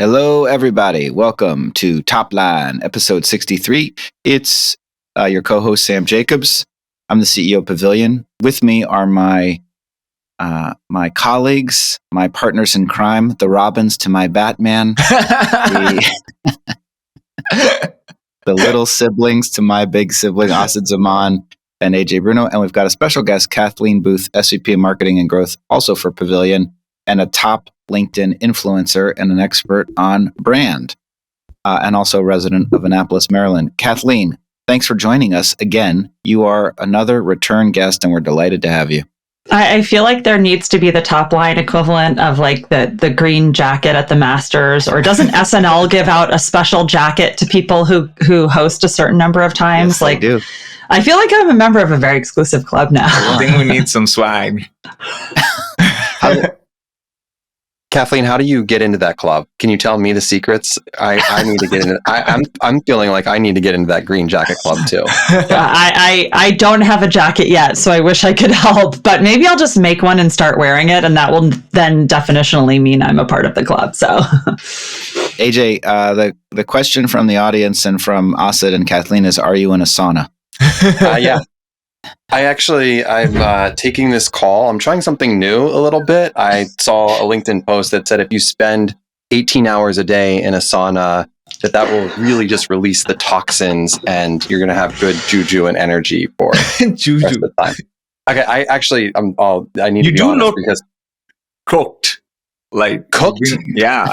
Hello, everybody. Welcome to Topline, episode 63. It's your co-host, Sam Jacobs. I'm the CEO of Pavilion. With me are my colleagues, my partners in crime, the Robins to my Batman, the little siblings to my big sibling, Asid Zaman and AJ Bruno. And we've got a special guest, Kathleen Booth, SVP of Marketing and Growth, also for Pavilion, and a top LinkedIn influencer and an expert on brand, and also a resident of Annapolis, Maryland. Kathleen, thanks for joining us again. You are another return guest, and we're delighted to have you. I feel like there needs to be the Topline equivalent of like the green jacket at the Masters, or doesn't SNL give out a special jacket to people who host a certain number of times? Yes, like, do. I feel like I'm a member of a very exclusive club now. I think we need some swag. Kathleen, how do you get into that club? Can you tell me the secrets? I need to get into. I'm feeling like I need to get into that green jacket club too. I don't have a jacket yet, so I wish I could help. But maybe I'll just make one and start wearing it, and that will then definitionally mean I'm a part of the club. So, AJ, the question from the audience and from Asid and Kathleen is: are you in a sauna? Yeah. I'm taking this call. I'm trying something new a little bit. I saw a LinkedIn post that said if you spend 18 hours a day in a sauna, that will really just release the toxins and you're going to have good juju and energy for juju. The rest of the time. Okay, I need to be honest because cooked. Like cooked? Yeah.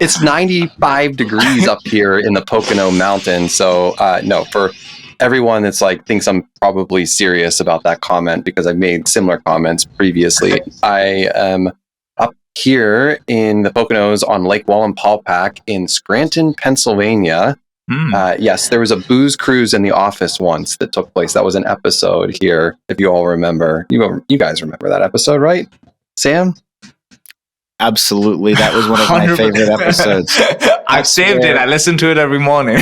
It's 95 degrees up here in the Pocono Mountains. So no, for everyone that's thinks I'm probably serious about that comment because I've made similar comments previously. I am up here in the Poconos on Lake Wallenpaupack in Scranton, Pennsylvania. Yes, there was a booze cruise in the office once that took place. That was an episode here, if you all remember. You guys remember that episode, right? Sam? Absolutely. That was one of my 100%. favorite episodes. I've saved it. I listen to it every morning.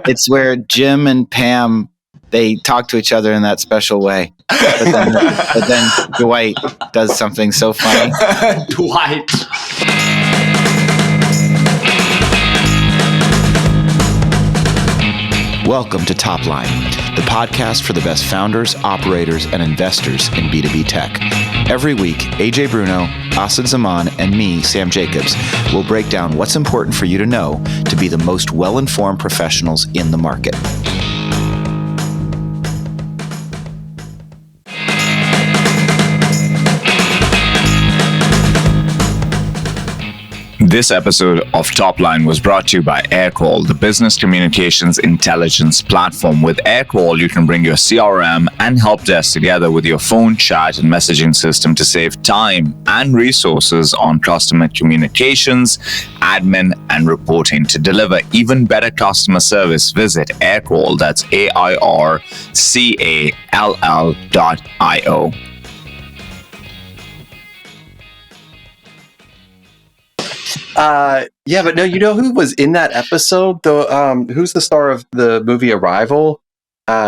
It's where Jim and Pam, they talk to each other in that special way. But then Dwight does something so funny. Dwight. Welcome to Topline, the podcast for the best founders, operators, and investors in B2B tech. Every week, AJ Bruno, Asid Zaman, and me, Sam Jacobs, will break down what's important for you to know to be the most well-informed professionals in the market. This episode of Topline was brought to you by Aircall, the business communications intelligence platform. With Aircall, you can bring your CRM and help desk together with your phone, chat, and messaging system to save time and resources on customer communications, admin, and reporting. To deliver even better customer service, visit Aircall, that's AIRCALL.io. Yeah, but no, you know who was in that episode? Who's the star of the movie Arrival?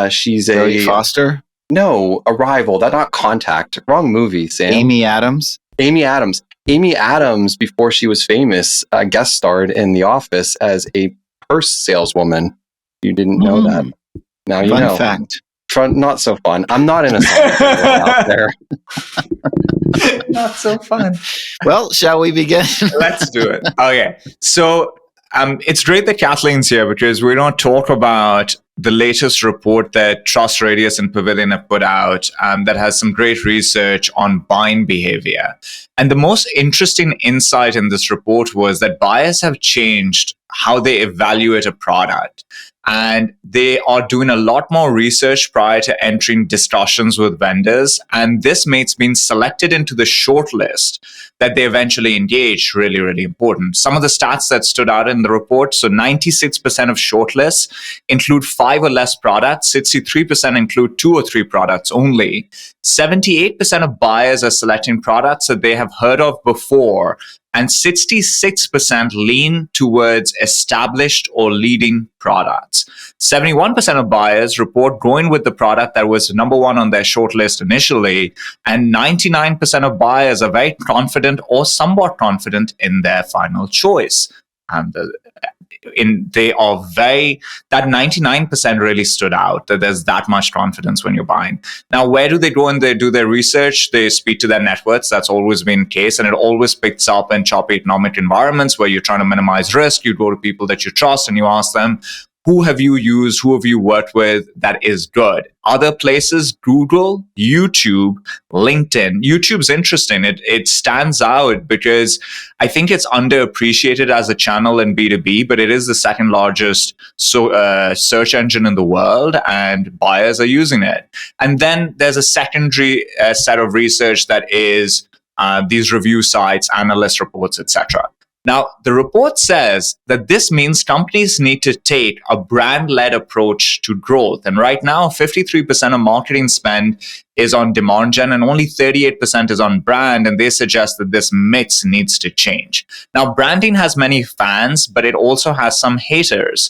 She's Jodie Foster? No, Arrival. That's not Contact. Wrong movie, Sam. Amy Adams? Amy Adams. Amy Adams, before she was famous, guest starred in The Office as a purse saleswoman. You didn't know that. Now you know. Fun fact. Not so fun. I'm not in a sauna out there. Not so fun. Well, shall we begin? Let's do it. Okay. So it's great that Kathleen's here because we're going to talk about the latest report that TrustRadius and Pavilion have put out that has some great research on buying behavior. And the most interesting insight in this report was that buyers have changed how they evaluate a product. And they are doing a lot more research prior to entering discussions with vendors. And this makes being selected into the shortlist that they eventually engage really, really important. Some of the stats that stood out in the report, so 96% of shortlists include 5 or less products, 63% include 2 or 3 products only. 78% of buyers are selecting products that they have heard of before and 66% lean towards established or leading products. 71% of buyers report going with the product that was number one on their shortlist initially, and 99% of buyers are very confident or somewhat confident in their final choice. And that 99% really stood out, that there's that much confidence when you're buying. Now, where do they go and they do their research? They speak to their networks. That's always been the case, and it always picks up in choppy economic environments where you're trying to minimize risk. You go to people that you trust and you ask them, who have you used? Who have you worked with that is good? Other places, Google, YouTube, LinkedIn. YouTube's interesting. It stands out because I think it's underappreciated as a channel in B2B, but it is the second largest search engine in the world, and buyers are using it. And then there's a secondary set of research that is these review sites, analyst reports, etc. Now, the report says that this means companies need to take a brand-led approach to growth. And right now, 53% of marketing spend is on demand gen and only 38% is on brand. And they suggest that this mix needs to change. Now, branding has many fans, but it also has some haters.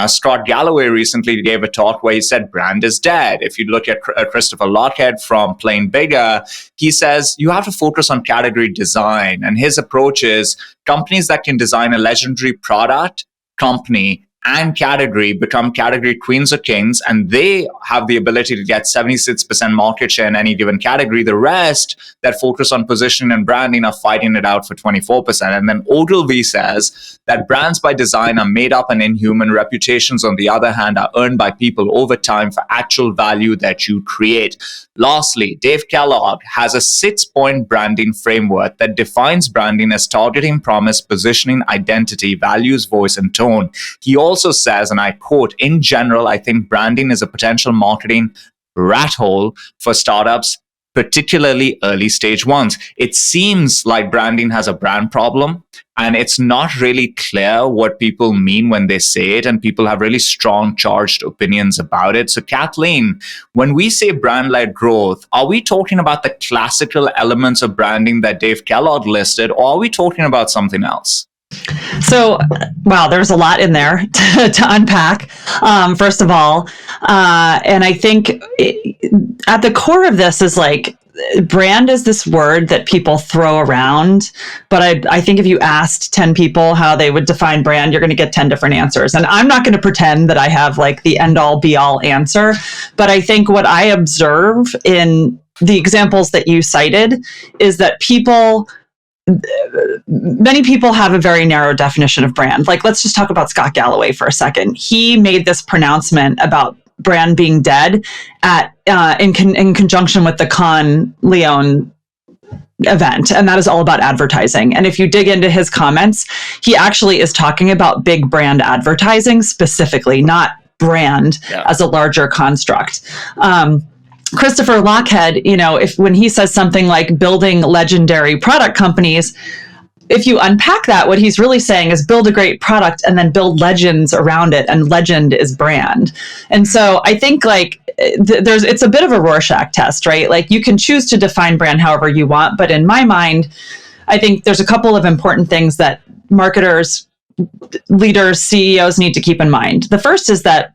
Scott Galloway recently gave a talk where he said brand is dead. If you look at Christopher Lochhead from Playing Bigger, he says you have to focus on category design. And his approach is companies that can design a legendary product, company, and category become category queens or kings, and they have the ability to get 76% market share in any given category. The rest that focus on positioning and branding are fighting it out for 24%. And then Ogilvy says that brands by design are made up and inhuman. Reputations, on the other hand, are earned by people over time for actual value that you create. Lastly, Dave Kellogg has a 6-point branding framework that defines branding as targeting, promise, positioning, identity, values, voice, and tone. He also says, and I quote, in general, I think branding is a potential marketing rat hole for startups, particularly early stage ones. It seems like branding has a brand problem, and it's not really clear what people mean when they say it, and people have really strong charged opinions about it. So Kathleen, when we say brand-led growth, are we talking about the classical elements of branding that Dave Kellogg listed, or are we talking about something else? So, wow, there's a lot in there to unpack, first of all. And I think at the core of this is like, brand is this word that people throw around. But I think if you asked 10 people how they would define brand, you're going to get 10 different answers. And I'm not going to pretend that I have like the end all be all answer. But I think what I observe in the examples that you cited is that many people have a very narrow definition of brand. Like, let's just talk about Scott Galloway for a second. He made this pronouncement about brand being dead in conjunction with the Con Leon event, and that is all about advertising. And if you dig into his comments, he actually is talking about big brand advertising specifically, not brand as a larger construct. Christopher Lochhead, when he says something like building legendary product companies, if you unpack that, what he's really saying is build a great product and then build legends around it, and legend is brand. And so I think it's a bit of a Rorschach test, right? Like, you can choose to define brand however you want, but in my mind, I think there's a couple of important things that marketers, leaders, CEOs need to keep in mind. The first is that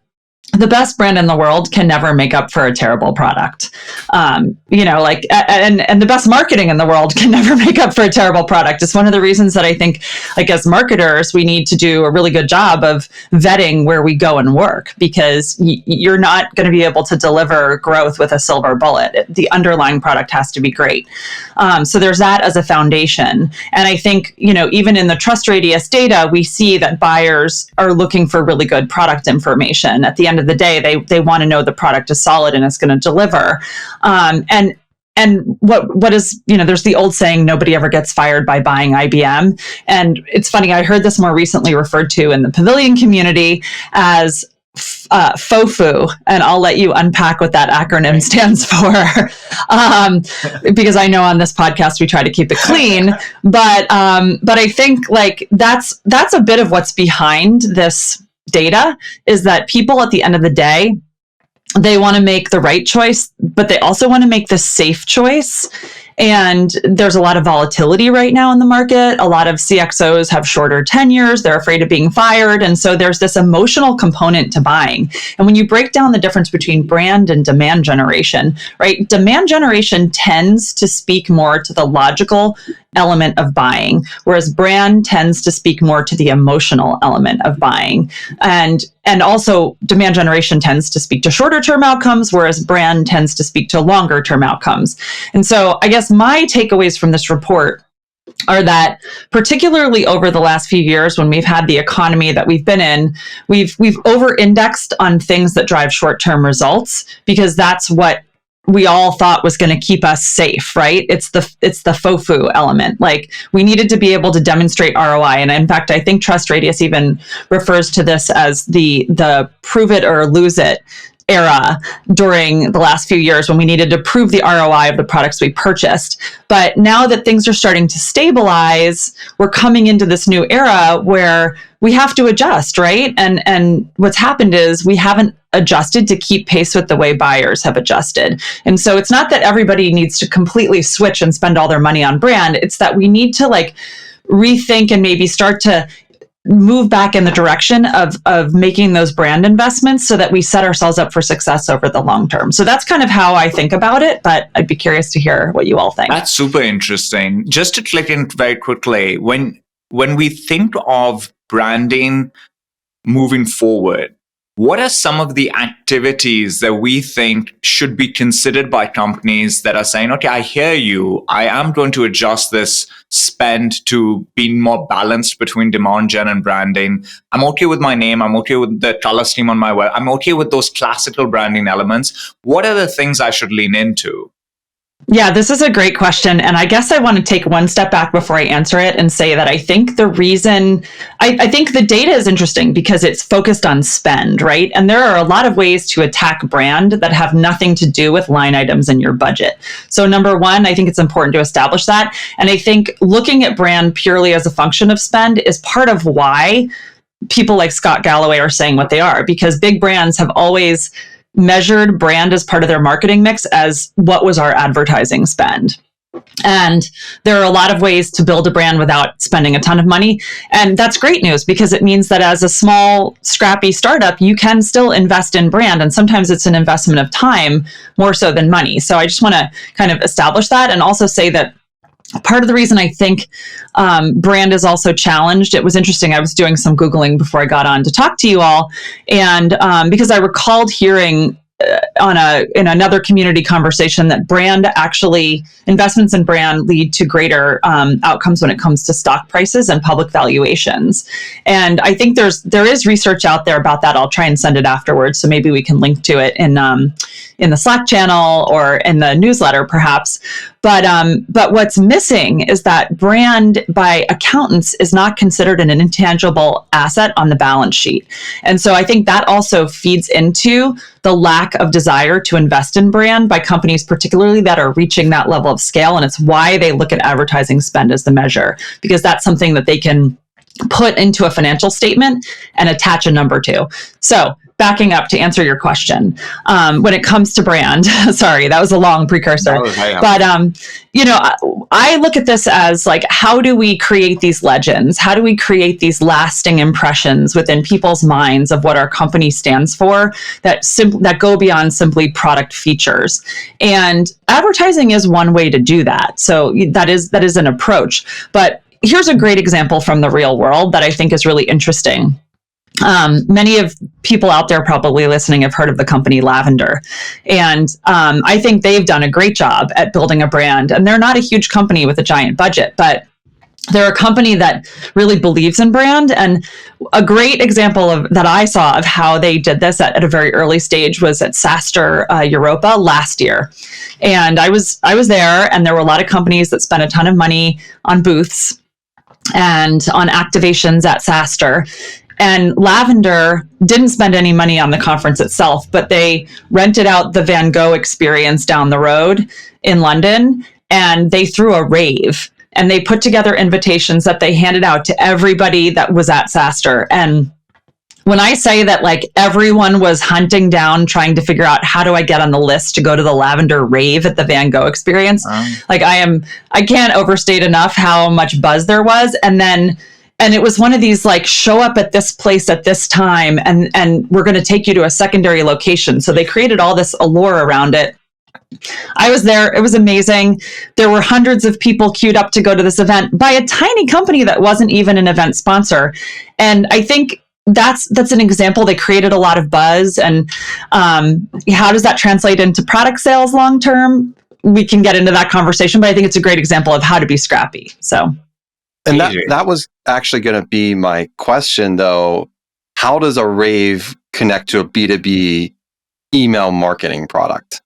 the best brand in the world can never make up for a terrible product. And the best marketing in the world can never make up for a terrible product. It's one of the reasons that I think, like, as marketers, we need to do a really good job of vetting where we go and work, because you're not going to be able to deliver growth with a silver bullet. The underlying product has to be great. So there's that as a foundation. And I think, even in the TrustRadius data, we see that buyers are looking for really good product information. At the end of the day, they want to know the product is solid and it's going to deliver. And what is, there's the old saying, nobody ever gets fired by buying IBM. And it's funny, I heard this more recently referred to in the Pavilion community as FOFU, and I'll let you unpack what that acronym stands for, because I know on this podcast we try to keep it clean. But I think that's a bit of what's behind this data, is that people at the end of the day, they want to make the right choice, but they also want to make the safe choice. And there's a lot of volatility right now in the market. A lot of CXOs have shorter tenures. They're afraid of being fired. And so there's this emotional component to buying. And when you break down the difference between brand and demand generation, right? Demand generation tends to speak more to the logical element of buying, whereas brand tends to speak more to the emotional element of buying. And also demand generation tends to speak to shorter term outcomes, whereas brand tends to speak to longer term outcomes. And so I guess my takeaways from this report are that particularly over the last few years, when we've had the economy that we've been in, we've over-indexed on things that drive short-term results, because that's what we all thought was going to keep us safe, right? It's the FOFU element. Like, we needed to be able to demonstrate ROI. And in fact, I think TrustRadius even refers to this as the prove it or lose it era during the last few years, when we needed to prove the ROI of the products we purchased. But now that things are starting to stabilize, we're coming into this new era where we have to adjust, right? And what's happened is we haven't adjusted to keep pace with the way buyers have adjusted. And so it's not that everybody needs to completely switch and spend all their money on brand. It's that we need to rethink and maybe start to move back in the direction of making those brand investments so that we set ourselves up for success over the long term. So that's kind of how I think about it, but I'd be curious to hear what you all think. That's super interesting. Just to click in very quickly, when we think of branding moving forward, what are some of the activities that we think should be considered by companies that are saying, okay, I hear you, I am going to adjust this spend to be more balanced between demand gen and branding. I'm okay with my name. I'm okay with the color scheme on my web. I'm okay with those classical branding elements. What are the things I should lean into? Yeah, this is a great question. And I guess I want to take one step back before I answer it and say that I think the reason, I think the data is interesting because it's focused on spend, right? And there are a lot of ways to attack brand that have nothing to do with line items in your budget. So number one, I think it's important to establish that. And I think looking at brand purely as a function of spend is part of why people like Scott Galloway are saying what they are, because big brands have always measured brand as part of their marketing mix as what was our advertising spend. And there are a lot of ways to build a brand without spending a ton of money. And that's great news, because it means that as a small, scrappy startup, you can still invest in brand. And sometimes it's an investment of time more so than money. So I just want to kind of establish that, and also say that part of the reason I think brand is also challenged, it was interesting, I was doing some Googling before I got on to talk to you all, and because I recalled hearing in another community conversation that brand actually, investments in brand lead to greater outcomes when it comes to stock prices and public valuations. And I think there is research out there about that. I'll try and send it afterwards, so maybe we can link to it in the Slack channel or in the newsletter, perhaps. But what's missing is that brand by accountants is not considered an intangible asset on the balance sheet. And so I think that also feeds into the lack of desire to invest in brand by companies, particularly that are reaching that level of scale. And it's why they look at advertising spend as the measure, because that's something that they can put into a financial statement and attach a number to. So backing up to answer your question, when it comes to brand, sorry, that was a long precursor, but I look at this as like, how do we create these legends? How do we create these lasting impressions within people's minds of what our company stands for that go beyond simply product features? And advertising is one way to do that. So that is an approach. But here's a great example from the real world that I think is really interesting. Many of people out there probably listening have heard of the company Lavender. And I think they've done a great job at building a brand. And they're not a huge company with a giant budget, but they're a company that really believes in brand. And a great example that I saw of how they did this at a very early stage was at SaaStr Europa last year. And I was there, and there were a lot of companies that spent a ton of money on booths and on activations at SaaStr. And Lavender didn't spend any money on the conference itself, but they rented out the Van Gogh experience down the road in London, and they threw a rave. And they put together invitations that they handed out to everybody that was at SaaStr. And when I say that like everyone was hunting down, trying to figure out how do I get on the list to go to the lavender rave at the Van Gogh experience, like I can't overstate enough how much buzz there was. And it was one of these like, show up at this place at this time and we're going to take you to a secondary location. So they created all this allure around it. I was there. It was amazing. There were hundreds of people queued up to go to this event by a tiny company that wasn't even an event sponsor. And I think that's an example. They created a lot of buzz. And how does that translate into product sales long term? We can get into that conversation, but I think it's a great example of how to be scrappy. So, and that was actually going to be my question, though. How does a rave connect to a B2B email marketing product?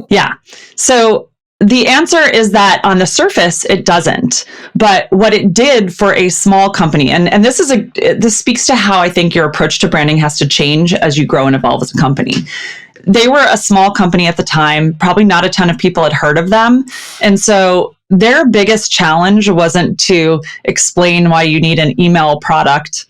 Yeah. So the answer is that on the surface, it doesn't. But what it did for a small company, and this speaks to how I think your approach to branding has to change as you grow and evolve as a company. They were a small company at the time. Probably not a ton of people had heard of them. And so their biggest challenge wasn't to explain why you need an email product,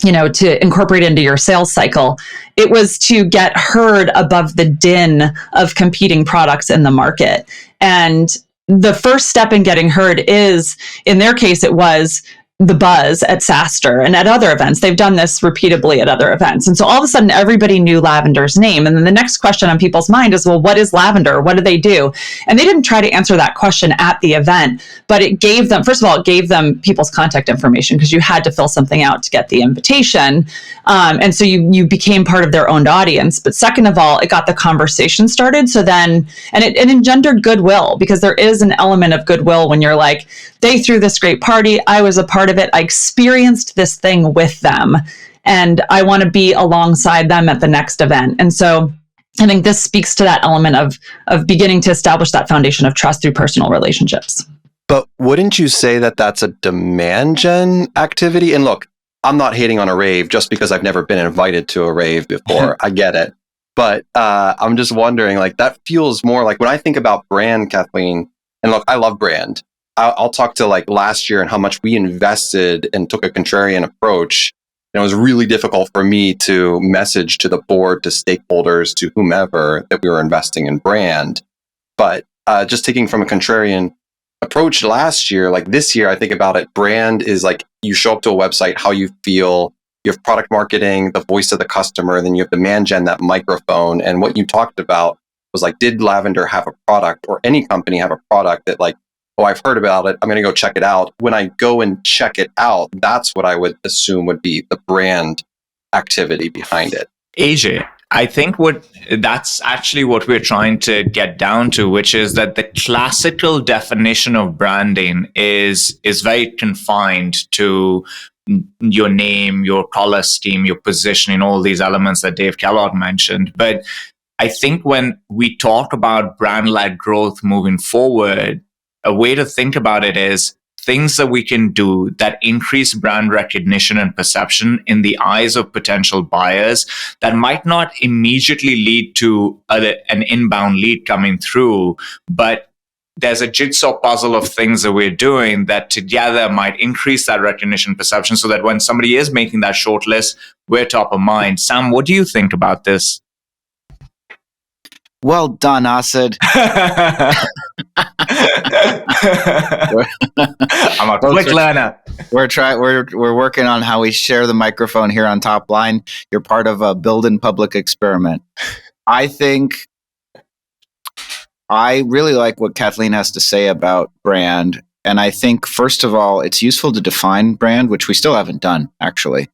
to incorporate into your sales cycle. It was to get heard above the din of competing products in the market. And the first step in getting heard is, in their case, it was the buzz at SaaStr and at other events. They've done this repeatedly at other events. And so all of a sudden, everybody knew Lavender's name. And then the next question on people's mind is, well, what is Lavender? What do they do? And they didn't try to answer that question at the event, but it gave them, first of all, it gave them people's contact information because you had to fill something out to get the invitation. And so you became part of their owned audience. But second of all, it got the conversation started. So then, and it engendered goodwill, because there is an element of goodwill when you're like, they threw this great party. I was a part of it. I experienced this thing with them, and I want to be alongside them at the next event. And so I think this speaks to that element of beginning to establish that foundation of trust through personal relationships. But wouldn't you say that that's a demand gen activity? And look, I'm not hating on a rave just because I've never been invited to a rave before. I get it. But I'm just wondering, like, that feels more like when I think about brand, Kathleen, and look, I love brand. I'll talk to like last year and how much we invested and took a contrarian approach. And it was really difficult for me to message to the board, to stakeholders, to whomever that we were investing in brand. But just taking from a contrarian approach last year, like this year, I think about it, brand is like you show up to a website, how you feel, you have product marketing, the voice of the customer, and then you have demand gen, that microphone. And what you talked about was like, did Lavender have a product, or any company have a product that like, oh, I've heard about it, I'm going to go check it out. When I go and check it out, that's what I would assume would be the brand activity behind it. AJ, I think that's actually what we're trying to get down to, which is that the classical definition of branding is very confined to your name, your color scheme, your positioning, all these elements that Dave Kellogg mentioned. But I think when we talk about brand-led growth moving forward, a way to think about it is things that we can do that increase brand recognition and perception in the eyes of potential buyers that might not immediately lead to an inbound lead coming through, but there's a jigsaw puzzle of things that we're doing that together might increase that recognition perception so that when somebody is making that short list, we're top of mind. Sam, what do you think about this? Well done, Asid. I'm a quick learner. We're working on how we share the microphone here on Topline. You're part of a build in public experiment. I think I really like what Kathleen has to say about brand. And I think, first of all, it's useful to define brand, which we still haven't done, actually.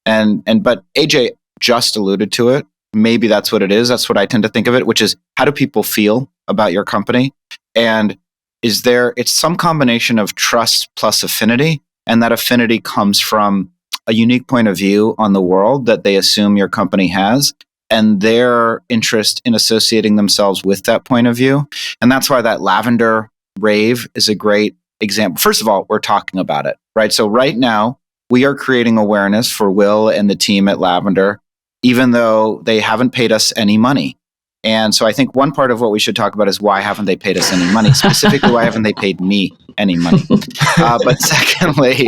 But AJ just alluded to it. Maybe that's what it is. That's what I tend to think of it, which is, how do people feel about your company? And it's some combination of trust plus affinity. And that affinity comes from a unique point of view on the world that they assume your company has, and their interest in associating themselves with that point of view. And that's why that Lavender rave is a great example. First of all, we're talking about it, right? So right now, we are creating awareness for Will and the team at Lavender, even though they haven't paid us any money. And so I think one part of what we should talk about is, why haven't they paid us any money? Specifically, why haven't they paid me any money? But secondly,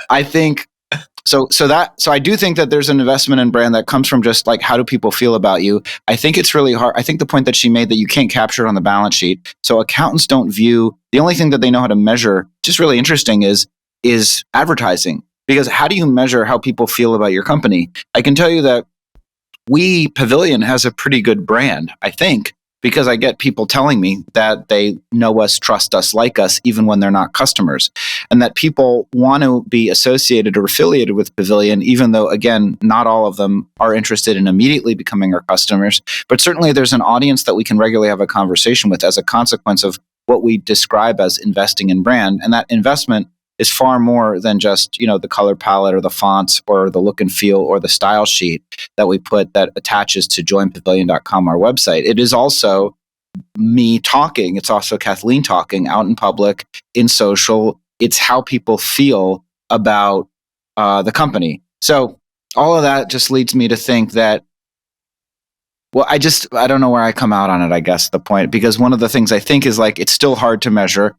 I think So I do think that there's an investment in brand that comes from just like, how do people feel about you? I think it's really hard. I think the point that she made that you can't capture it on the balance sheet. So accountants don't view, the only thing that they know how to measure, just really interesting, is advertising. Because how do you measure how people feel about your company? I can tell you that Pavilion has a pretty good brand, I think, because I get people telling me that they know us, trust us, like us, even when they're not customers. And that people want to be associated or affiliated with Pavilion, even though, again, not all of them are interested in immediately becoming our customers. But certainly there's an audience that we can regularly have a conversation with as a consequence of what we describe as investing in brand. And that investment is far more than just, the color palette or the fonts or the look and feel or the style sheet that we put that attaches to joinpavilion.com, our website. It is also me talking. It's also Kathleen talking out in public, in social. It's how people feel about the company. So all of that just leads me to think that, well, I don't know where I come out on it, I guess, the point, because one of the things I think is like, it's still hard to measure.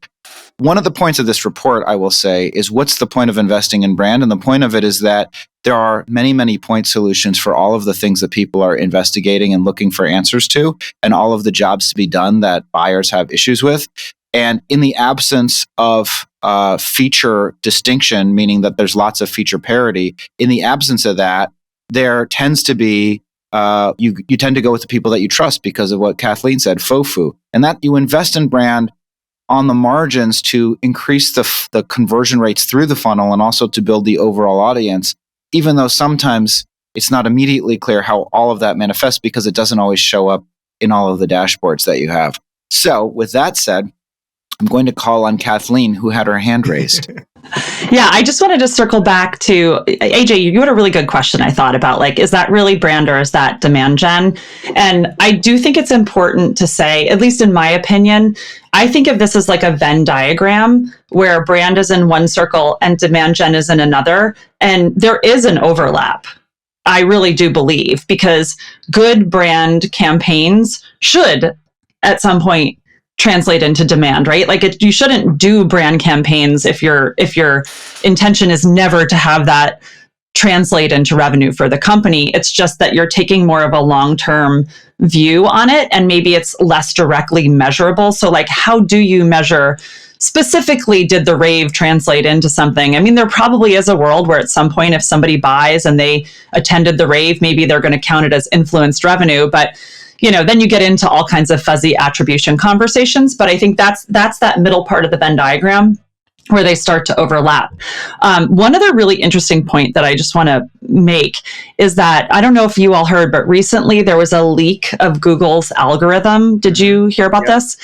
One of the points of this report, I will say, is what's the point of investing in brand? And the point of it is that there are many, many point solutions for all of the things that people are investigating and looking for answers to, and all of the jobs to be done that buyers have issues with. And in the absence of feature distinction, meaning that there's lots of feature parity, in the absence of that, there tends to be you tend to go with the people that you trust because of what Kathleen said, FOFU. And that you invest in brand on the margins to increase the conversion rates through the funnel and also to build the overall audience, even though sometimes it's not immediately clear how all of that manifests because it doesn't always show up in all of the dashboards that you have. So with that said, I'm going to call on Kathleen, who had her hand raised. Yeah, I just wanted to circle back to AJ. You had a really good question, I thought, about like, is that really brand or is that demand gen? And I do think it's important to say, at least in my opinion, I think of this as like a Venn diagram where brand is in one circle and demand gen is in another. And there is an overlap. I really do believe, because good brand campaigns should at some point translate into demand, right? Like you shouldn't do brand campaigns if your intention is never to have that translate into revenue for the company. It's just that you're taking more of a long-term view on it, and maybe it's less directly measurable. So like, how do you measure specifically, did the rave translate into something? I mean, there probably is a world where at some point, if somebody buys and they attended the rave, maybe they're going to count it as influenced revenue, but then you get into all kinds of fuzzy attribution conversations. But I think that's that middle part of the Venn diagram where they start to overlap. One other really interesting point that I just want to make is that, I don't know if you all heard, but recently there was a leak of Google's algorithm. Did you hear about this?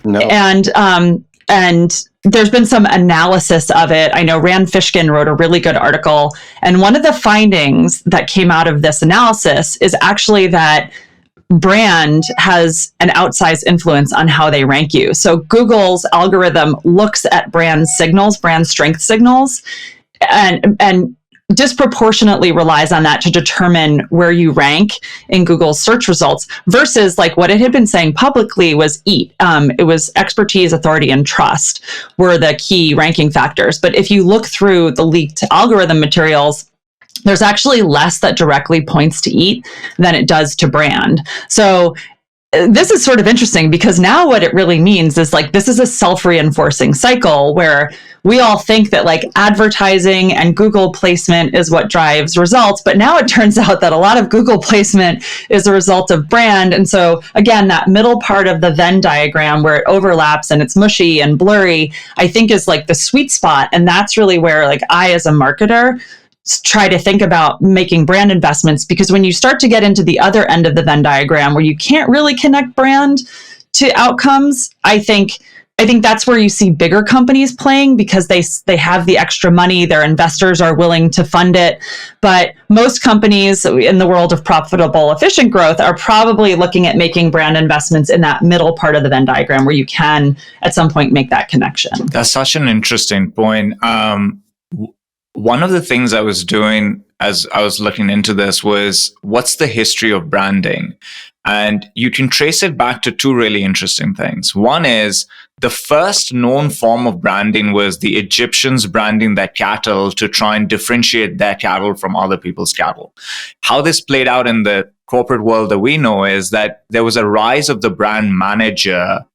No. And there's been some analysis of it. I know Rand Fishkin wrote a really good article. And one of the findings that came out of this analysis is actually that brand has an outsized influence on how they rank you. So Google's algorithm looks at brand signals, brand strength signals, and disproportionately relies on that to determine where you rank in Google's search results, versus like what it had been saying publicly was EAT. It was expertise, authority, and trust were the key ranking factors. But if you look through the leaked algorithm materials, there's actually less that directly points to EAT than it does to brand. So this is sort of interesting, because now what it really means is like, this is a self-reinforcing cycle where we all think that like advertising and Google placement is what drives results. But now it turns out that a lot of Google placement is a result of brand. And so again, that middle part of the Venn diagram where it overlaps and it's mushy and blurry, I think is like the sweet spot. And that's really where like I, as a marketer, try to think about making brand investments, because when you start to get into the other end of the Venn diagram where you can't really connect brand to outcomes, I think that's where you see bigger companies playing, because they have the extra money, their investors are willing to fund it. But most companies in the world of profitable, efficient growth are probably looking at making brand investments in that middle part of the Venn diagram where you can at some point make that connection. That's such an interesting point. One of the things I was doing as I was looking into this was, what's the history of branding? And you can trace it back to two really interesting things. One is the first known form of branding was the Egyptians branding their cattle to try and differentiate their cattle from other people's cattle. How this played out in the corporate world that we know is that there was a rise of the brand manager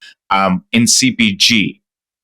in CPG,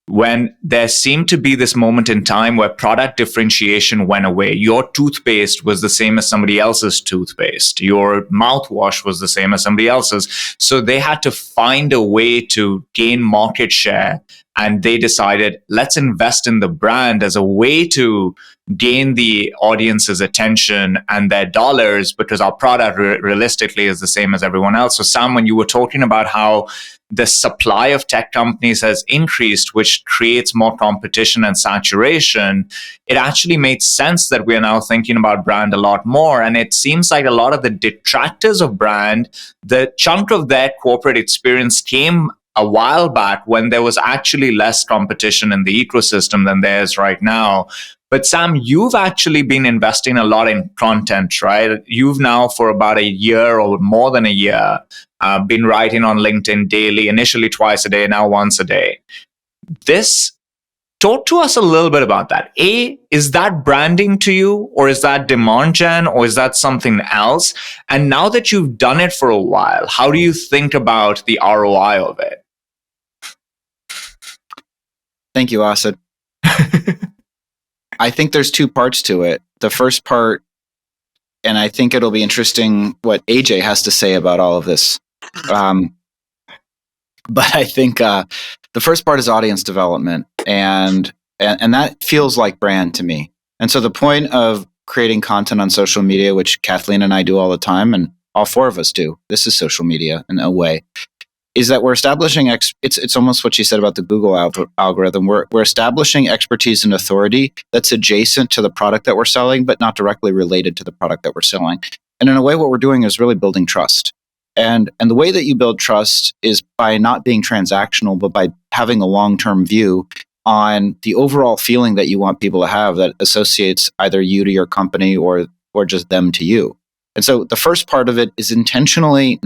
when there seemed to be this moment in time where product differentiation went away. Your toothpaste was the same as somebody else's toothpaste. Your mouthwash was the same as somebody else's. So they had to find a way to gain market share. And they decided, let's invest in the brand as a way to gain the audience's attention and their dollars, because our product realistically is the same as everyone else. So Sam, when you were talking about how the supply of tech companies has increased, which creates more competition and saturation, it actually made sense that we are now thinking about brand a lot more. And it seems like a lot of the detractors of brand, the chunk of their corporate experience came a while back when there was actually less competition in the ecosystem than there is right now. But Sam, you've actually been investing a lot in content, right? You've now for about a year or more than a year been writing on LinkedIn daily, initially twice a day, now once a day. Talk to us a little bit about that. Is that branding to you, or is that demand gen, or is that something else? And now that you've done it for a while, how do you think about the ROI of it? Thank you, Asad. I think there's two parts to it. The first part, and I think it'll be interesting what AJ has to say about all of this. But I think the first part is audience development, and that feels like brand to me. And so the point of creating content on social media, which Kathleen and I do all the time, and all four of us do, this is social media in a way, is that we're establishing, it's almost what she said about the Google algorithm. We're establishing expertise and authority that's adjacent to the product that we're selling, but not directly related to the product that we're selling. And in a way, what we're doing is really building trust. And the way that you build trust is by not being transactional, but by having a long-term view on the overall feeling that you want people to have that associates either you to your company or just them to you. And so the first part of it is intentionally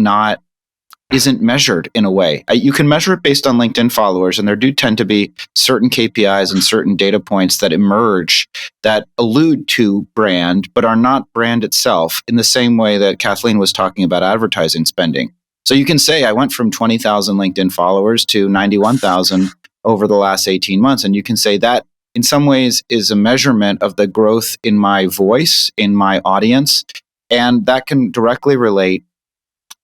isn't measured in a way. You can measure it based on LinkedIn followers, and there do tend to be certain KPIs and certain data points that emerge that allude to brand, but are not brand itself, in the same way that Kathleen was talking about advertising spending. So you can say, I went from 20,000 LinkedIn followers to 91,000 over the last 18 months. And you can say that in some ways is a measurement of the growth in my voice, in my audience, and that can directly relate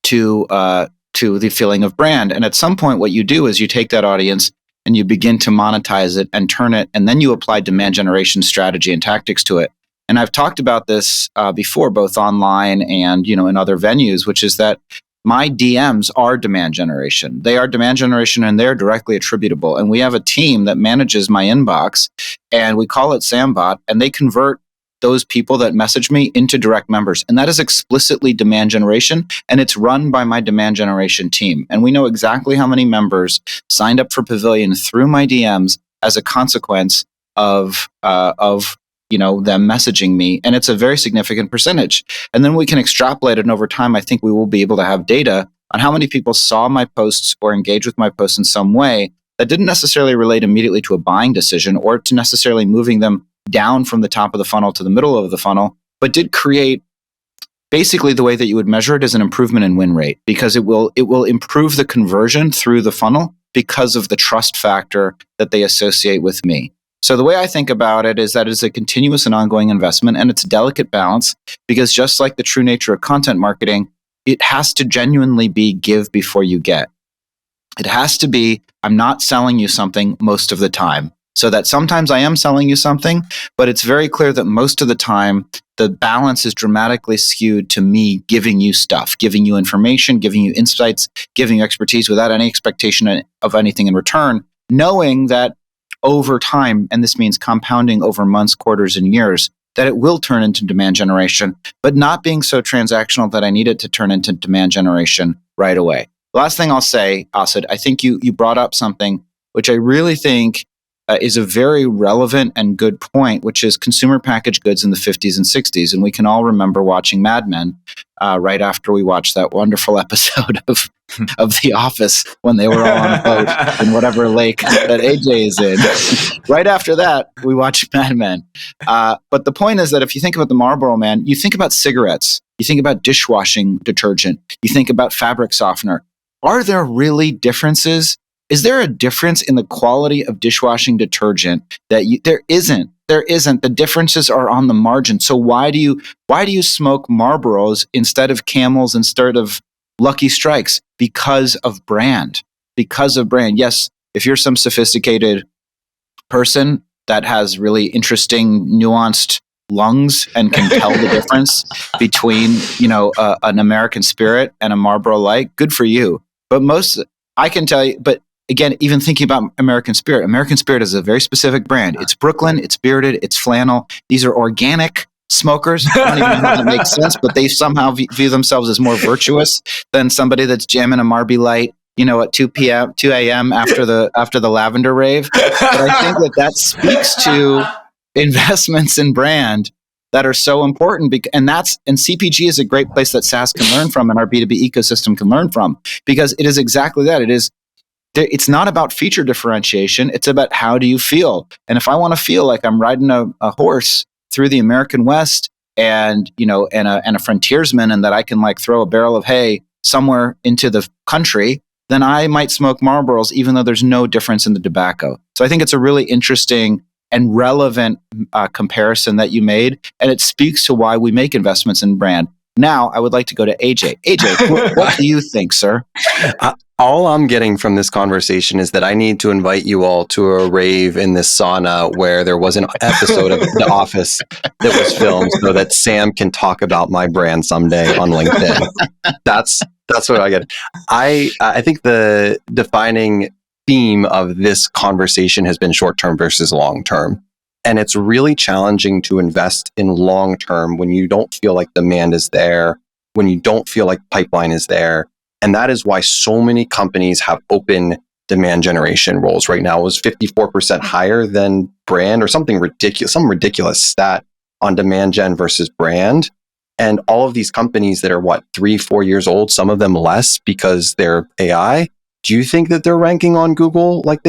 to the feeling of brand. And at some point, what you do is you take that audience and you begin to monetize it and turn it, and then you apply demand generation strategy and tactics to it. And I've talked about this before, both online and in other venues, which is that my DMs are demand generation. They are demand generation, and they're directly attributable. And we have a team that manages my inbox, and we call it Sambot, and they convert those people that message me into direct members. And that is explicitly demand generation, and it's run by my demand generation team. And we know exactly how many members signed up for Pavilion through my DMs as a consequence of them messaging me. And it's a very significant percentage. And then we can extrapolate it, and over time, I think we will be able to have data on how many people saw my posts or engaged with my posts in some way that didn't necessarily relate immediately to a buying decision or to necessarily moving them down from the top of the funnel to the middle of the funnel, but did create basically the way that you would measure it as an improvement in win rate, because it will improve the conversion through the funnel because of the trust factor that they associate with me. So the way I think about it is that it's a continuous and ongoing investment, and it's a delicate balance, because just like the true nature of content marketing, it has to genuinely be give before you get. It has to be, I'm not selling you something most of the time. So that sometimes I am selling you something, but it's very clear that most of the time, the balance is dramatically skewed to me giving you stuff, giving you information, giving you insights, giving you expertise without any expectation of anything in return, knowing that over time, and this means compounding over months, quarters, and years, that it will turn into demand generation, but not being so transactional that I need it to turn into demand generation right away. The last thing I'll say, Asad, I think you brought up something which I really think is a very relevant and good point, which is consumer packaged goods in the 50s and 60s. And we can all remember watching Mad Men right after we watched that wonderful episode of The Office when they were all on a boat in whatever lake that AJ is in. Right after that, we watched Mad Men. But the point is that if you think about the Marlboro Man, you think about cigarettes, you think about dishwashing detergent, you think about fabric softener. Are there really differences? Is there a difference in the quality of dishwashing detergent that there isn't? There isn't. The differences are on the margin. So why do you smoke Marlboros instead of Camels, instead of Lucky Strikes? Because of brand. Because of brand. Yes, if you're some sophisticated person that has really interesting, nuanced lungs and can tell the difference between, an American Spirit and a Marlboro Light, good for you. But I can tell you, but again, even thinking about American Spirit is a very specific brand. It's Brooklyn, it's bearded, it's flannel. These are organic smokers. I don't even know how that makes sense, but they somehow view themselves as more virtuous than somebody that's jamming a Marby Light, at 2 a.m. after the lavender rave. But I think that speaks to investments in brand that are so important, and CPG is a great place that SaaS can learn from and our B2B ecosystem can learn from, because it is exactly that. It's not about feature differentiation. It's about how do you feel. And if I want to feel like I'm riding a horse through the American West and a frontiersman, and that I can throw a barrel of hay somewhere into the country, then I might smoke Marlboros, even though there's no difference in the tobacco. So I think it's a really interesting and relevant comparison that you made, and it speaks to why we make investments in brand. Now, I would like to go to AJ. AJ, what do you think, sir? All I'm getting from this conversation is that I need to invite you all to a rave in this sauna where there was an episode of The Office that was filmed so that Sam can talk about my brand someday on LinkedIn. That's what I get. I think the defining theme of this conversation has been short-term versus long-term. And it's really challenging to invest in long-term when you don't feel like demand is there, when you don't feel like pipeline is there. And that is why so many companies have open demand generation roles right now. It was 54% higher than brand, or something ridiculous, some ridiculous stat on demand gen versus brand. And all of these companies that are 3-4 years old, some of them less because they're AI. Do you think that they're ranking on Google like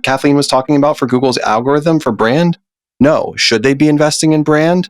Kathleen was talking about for Google's algorithm for brand? No. Should they be investing in brand?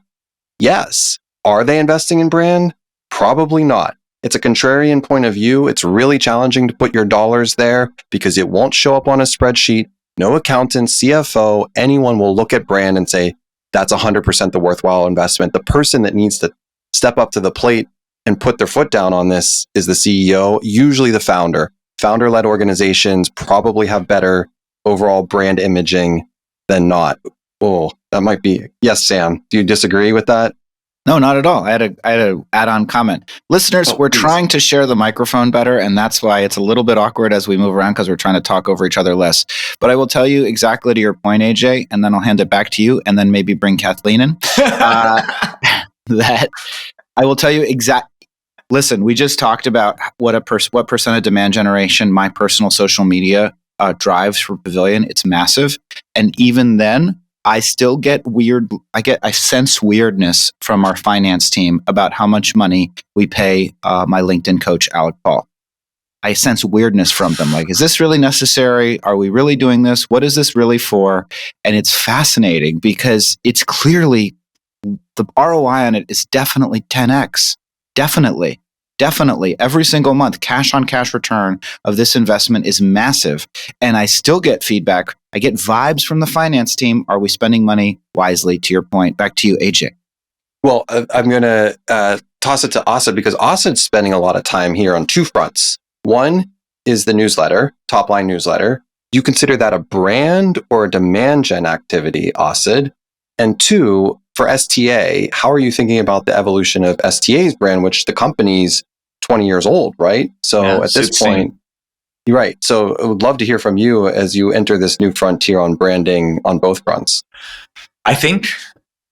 Yes. Are they investing in brand? Probably not. It's a contrarian point of view. It's really challenging to put your dollars there because it won't show up on a spreadsheet. No accountant, CFO, anyone will look at brand and say, that's 100% the worthwhile investment. The person that needs to step up to the plate and put their foot down on this is the CEO, usually the founder. Founder-led organizations probably have better overall brand imaging than not. Oh, that might be. Yes, Sam, do you disagree with that? No, not at all. I had a add-on comment. Listeners, we're trying to share the microphone better, and that's why it's a little bit awkward as we move around, because we're trying to talk over each other less. But I will tell you exactly to your point, AJ, and then I'll hand it back to you, and then maybe bring Kathleen in. That I will tell you Listen, we just talked about what percent of demand generation my personal social media drives for Pavilion. It's massive, and even then, I still get I sense weirdness from our finance team about how much money we pay my LinkedIn coach, Alec Paul. I sense weirdness from them. Is this really necessary? Are we really doing this? What is this really for? And it's fascinating because it's clearly, the ROI on it is definitely 10x. Definitely. Every single month, cash on cash return of this investment is massive. And I still get feedback. I get vibes from the finance team. Are we spending money wisely? To your point. Back to you, AJ. Well, I'm going to toss it to Asad, because Asad's spending a lot of time here on two fronts. One is the newsletter, Topline newsletter. Do you consider that a brand or a demand gen activity, Asad? And two, for STA, how are you thinking about the evolution of STA's brand, which the company's 20 years old, right? So at this point, you're right. So I would love to hear from you as you enter this new frontier on branding on both fronts. I think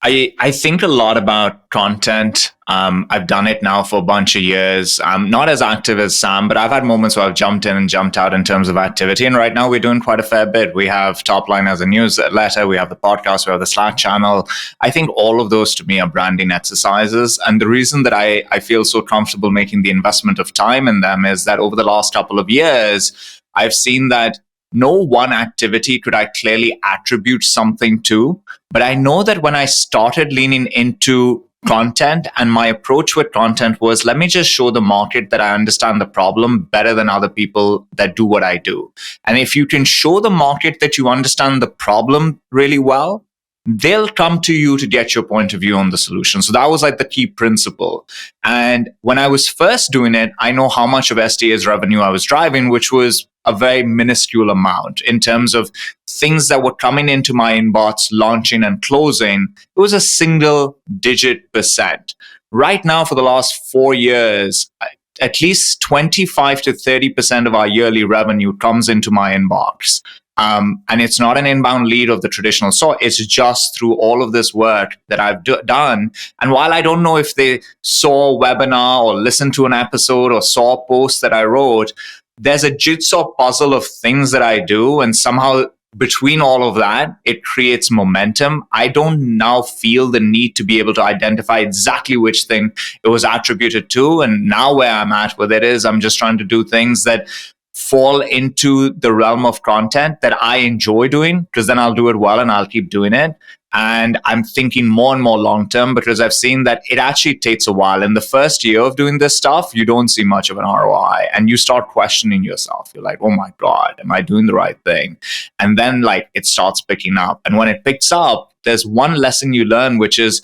I think a lot about content. I've done it now for a bunch of years. I'm not as active as Sam, but I've had moments where I've jumped in and jumped out in terms of activity. And right now we're doing quite a fair bit. We have Topline as a newsletter. We have the podcast. We have the Slack channel. I think all of those to me are branding exercises. And the reason that I feel so comfortable making the investment of time in them is that over the last couple of years, I've seen that no one activity could I clearly attribute something to. But I know that when I started leaning into content, and my approach with content was, let me just show the market that I understand the problem better than other people that do what I do. And if you can show the market that you understand the problem really well, they'll come to you to get your point of view on the solution. So that was like the key principle. And when I was first doing it, I know how much of STA's revenue I was driving, which was a very minuscule amount in terms of things that were coming into my inbox, launching and closing. It was a single digit percent. Right now, for the last 4 years, at least 25 to 30% of our yearly revenue comes into my inbox. And it's not an inbound lead of the traditional sort. It's just through all of this work that I've done. And while I don't know if they saw a webinar or listened to an episode or saw a post that I wrote, there's a jigsaw puzzle of things that I do. And somehow between all of that, it creates momentum. I don't now feel the need to be able to identify exactly which thing it was attributed to. And now where I'm at with it is I'm just trying to do things that fall into the realm of content that I enjoy doing, because then I'll do it well and I'll keep doing it. And I'm thinking more and more long term, because I've seen that it actually takes a while. In the first year of doing this stuff, you don't see much of an ROI and you start questioning yourself. You're like, oh my God, am I doing the right thing? And then like it starts picking up. And when it picks up, there's one lesson you learn, which is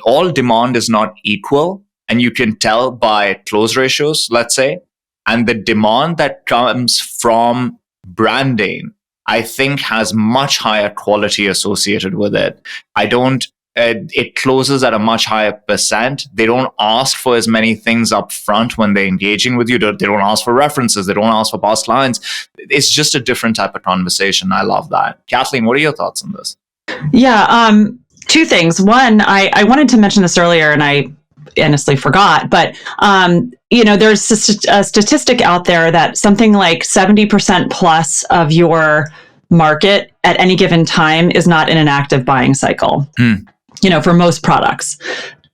all demand is not equal. And you can tell by close ratios, let's say. And the demand that comes from branding, I think, has much higher quality associated with it. It closes at a much higher percent. They don't ask for as many things up front when they're engaging with you. They don't ask for references. They don't ask for past clients. It's just a different type of conversation. I love that. Kathleen, what are your thoughts on this? Yeah, two things. One, I wanted to mention this earlier and I honestly forgot, but there's a statistic out there that something like 70% plus of your market at any given time is not in an active buying cycle, for most products.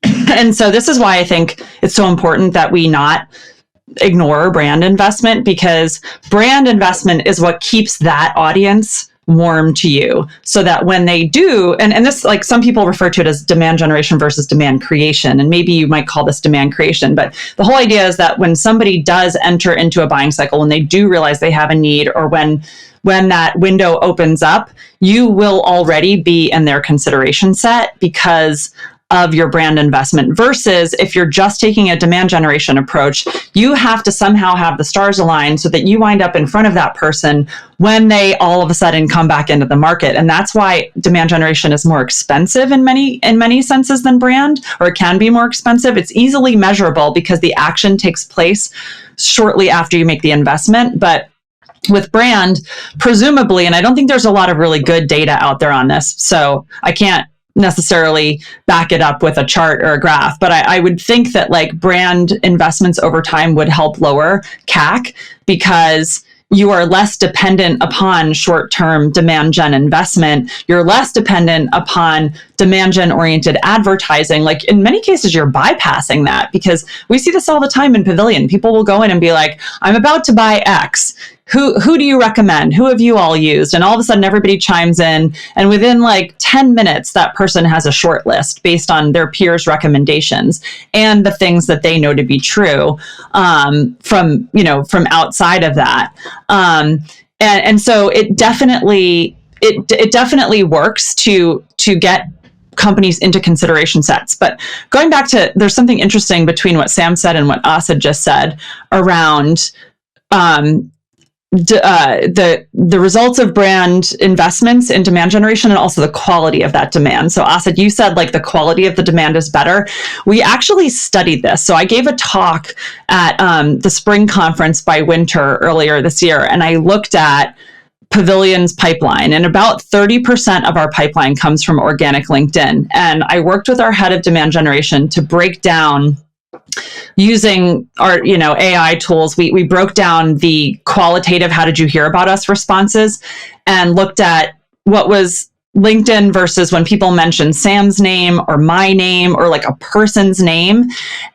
And so this is why I think it's so important that we not ignore brand investment, because brand investment is what keeps that audience warm to you, so that when they do, and this, like, some people refer to it as demand generation versus demand creation, and maybe you might call this demand creation, but the whole idea is that when somebody does enter into a buying cycle, when they do realize they have a need, or when that window opens up, you will already be in their consideration set because of your brand investment. Versus if you're just taking a demand generation approach, you have to somehow have the stars align so that you wind up in front of that person when they all of a sudden come back into the market. And that's why demand generation is more expensive in many senses than brand, or it can be more expensive. It's easily measurable because the action takes place shortly after you make the investment. But with brand, presumably, and I don't think there's a lot of really good data out there on this, so I can't necessarily back it up with a chart or a graph, but I would think that like brand investments over time would help lower CAC, because you are less dependent upon short-term demand gen investment. You're less dependent upon demand gen oriented advertising. Like in many cases, you're bypassing that, because we see this all the time in Pavilion. People will go in and be like, I'm about to buy X. Who do you recommend? Who have you all used? And all of a sudden everybody chimes in, and within like 10 minutes, that person has a short list based on their peers' recommendations and the things that they know to be true from outside of that. And so it definitely works to get companies into consideration sets. But going back to, there's something interesting between what Sam said and what Asad just said around the results of brand investments in demand generation, and also the quality of that demand. So Asad, you said like the quality of the demand is better. We actually studied this. So I gave a talk at the spring conference by Winter earlier this year, and I looked at Pavilion's pipeline, and about 30% of our pipeline comes from organic LinkedIn. And I worked with our head of demand generation to break down, using our AI tools. We broke down the qualitative "how did you hear about us" responses and looked at what was LinkedIn versus when people mention Sam's name or my name or like a person's name.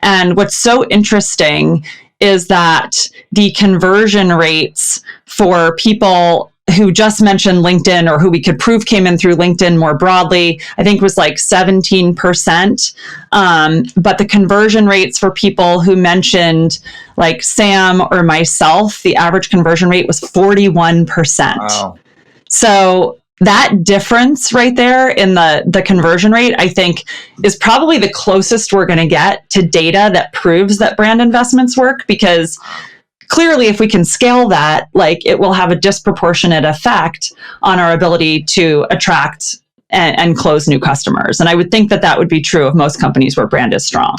And what's so interesting is that the conversion rates for people who just mentioned LinkedIn or who we could prove came in through LinkedIn more broadly, I think was like 17%. But the conversion rates for people who mentioned like Sam or myself, the average conversion rate was 41%. Wow. So that difference right there in the conversion rate, I think, is probably the closest we're going to get to data that proves that brand investments work, because clearly if we can scale that, like, it will have a disproportionate effect on our ability to attract and close new customers. And I would think that would be true of most companies where brand is strong.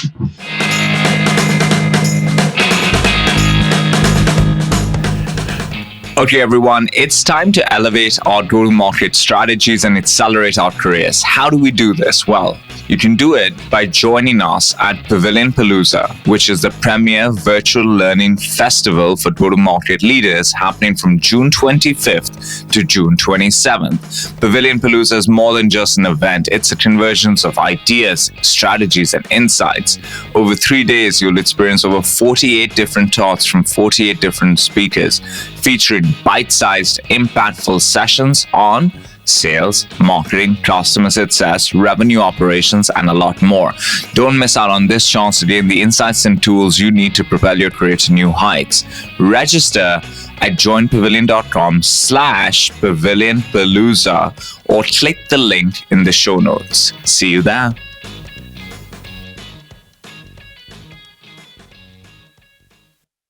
Okay, everyone, it's time to elevate our go-to-market strategies and accelerate our careers. How do we do this? Well, you can do it by joining us at Pavilion Palooza, which is the premier virtual learning festival for go-to-market leaders, happening from June 25th to June 27th. Pavilion Palooza is more than just an event. It's a convergence of ideas, strategies, and insights. Over 3 days, you'll experience over 48 different talks from 48 different speakers, featuring bite-sized, impactful sessions on sales, marketing, customer success, revenue operations, and a lot more. Don't miss out on this chance to gain the insights and tools you need to propel your career to new heights. Register at joinpavilion.com/pavilionpalooza or click the link in the show notes. See you there.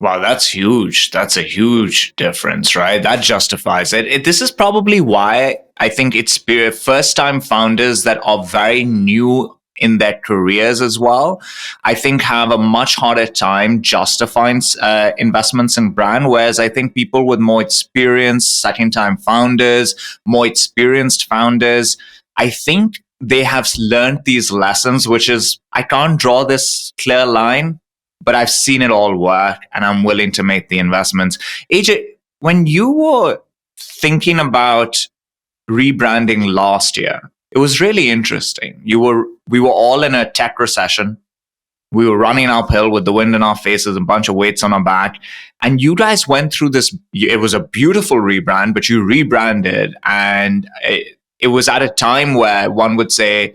Wow, that's huge. That's a huge difference, right? That justifies it. This is probably why I think it's first-time founders that are very new in their careers as well, I think have a much harder time justifying investments in brand, whereas I think people with more experience, second-time founders, more experienced founders, I think they have learned these lessons, which is, I can't draw this clear line, but I've seen it all work and I'm willing to make the investments. AJ, when you were thinking about rebranding last year, it was really interesting. We were all in a tech recession. We were running uphill with the wind in our faces, a bunch of weights on our back. And you guys went through this. It was a beautiful rebrand, but you rebranded. And it was at a time where one would say,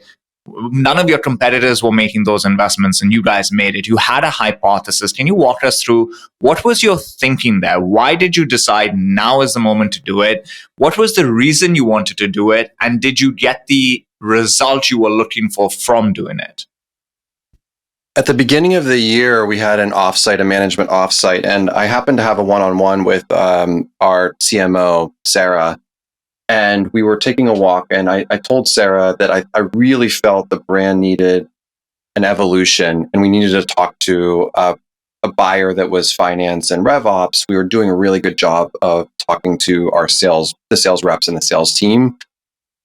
none of your competitors were making those investments and you guys made it. You had a hypothesis. Can you walk us through what was your thinking there? Why did you decide now is the moment to do it? What was the reason you wanted to do it? And did you get the result you were looking for from doing it? At the beginning of the year, we had a management offsite, and I happened to have a one-on-one with our CMO, Sarah. And we were taking a walk, and I told Sarah that I really felt the brand needed an evolution, and we needed to talk to a buyer that was finance and RevOps. We were doing a really good job of talking to the sales reps and the sales team,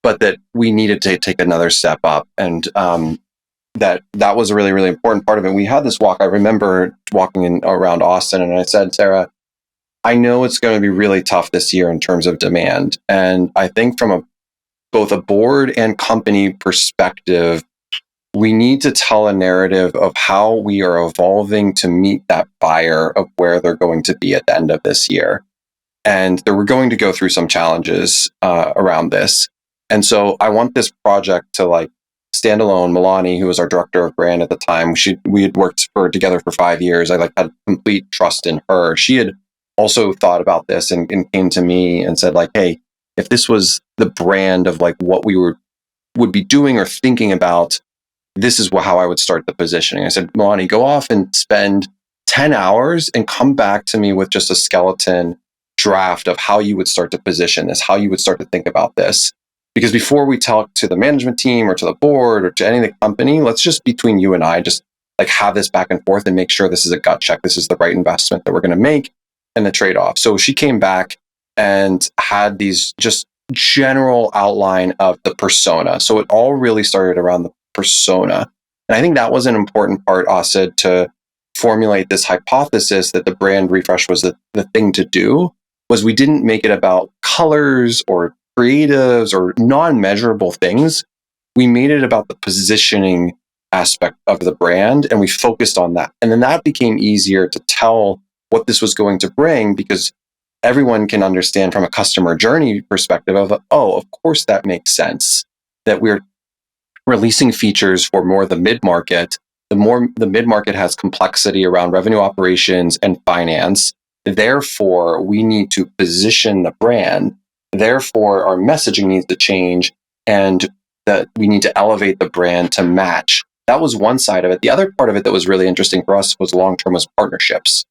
but that we needed to take another step up. And that was a really, really important part of it. We had this walk. I remember walking around Austin, and I said, Sarah, I know it's going to be really tough this year in terms of demand. And I think from both a board and company perspective, we need to tell a narrative of how we are evolving to meet that buyer of where they're going to be at the end of this year. And that we're going to go through some challenges around this. And so I want this project to stand alone. Milani, who was our director of brand at the time, we had worked together for 5 years. I had complete trust in her. She had also thought about this and came to me and said, hey, if this was the brand of what we would be doing or thinking about, this is how I would start the positioning. I said, Milani, go off and spend 10 hours and come back to me with just a skeleton draft of how you would start to position this, how you would start to think about this. Because before we talk to the management team or to the board or to any of the company, let's just, between you and I, just have this back and forth and make sure this is a gut check. This is the right investment that we're going to make and the trade-off. So she came back and had these just general outline of the persona. So it all really started around the persona. And I think that was an important part, Asid, to formulate this hypothesis that the brand refresh was the thing to do, was we didn't make it about colors or creatives or non-measurable things. We made it about the positioning aspect of the brand, and we focused on that. And then that became easier to tell what this was going to bring, because everyone can understand from a customer journey perspective of, oh, of course that makes sense, that we're releasing features for more the mid-market. The more the mid-market has complexity around revenue operations and finance, therefore we need to position the brand. Therefore, our messaging needs to change, and that we need to elevate the brand to match. That was one side of it. The other part of it that was really interesting for us was long-term was partnerships.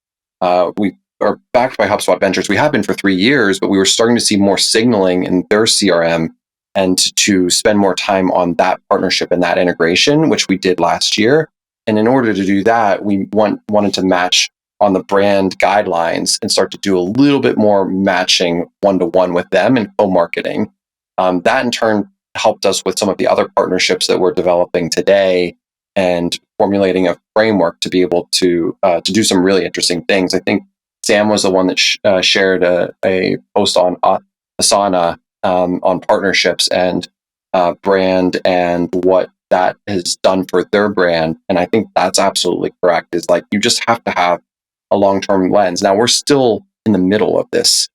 We are backed by HubSpot Ventures. We have been for 3 years, but we were starting to see more signaling in their CRM and to spend more time on that partnership and that integration, which we did last year. And in order to do that, we wanted to match on the brand guidelines and start to do a little bit more matching one-to-one with them and co-marketing. That in turn helped us with some of the other partnerships that we're developing today and formulating a framework to be able to do some really interesting things. I think Sam was the one that shared a post on Asana on partnerships and brand and what that has done for their brand. And I think that's absolutely correct. Is like, you just have to have a long-term lens. Now we're still in the middle of this.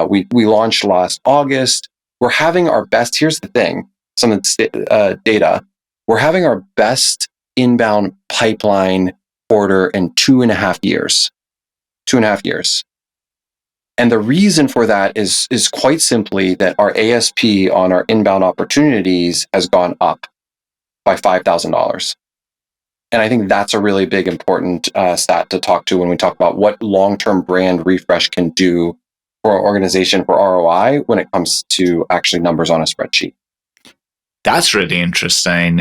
We launched last August. We're having our best, here's the thing, some of the data, we're having our best inbound pipeline quarter in 2.5 years. 2.5 years. And the reason for that is quite simply that our ASP on our inbound opportunities has gone up by $5,000. And I think that's a really big, important stat to talk to when we talk about what long-term brand refresh can do for our organization for ROI when it comes to actually numbers on a spreadsheet. That's really interesting.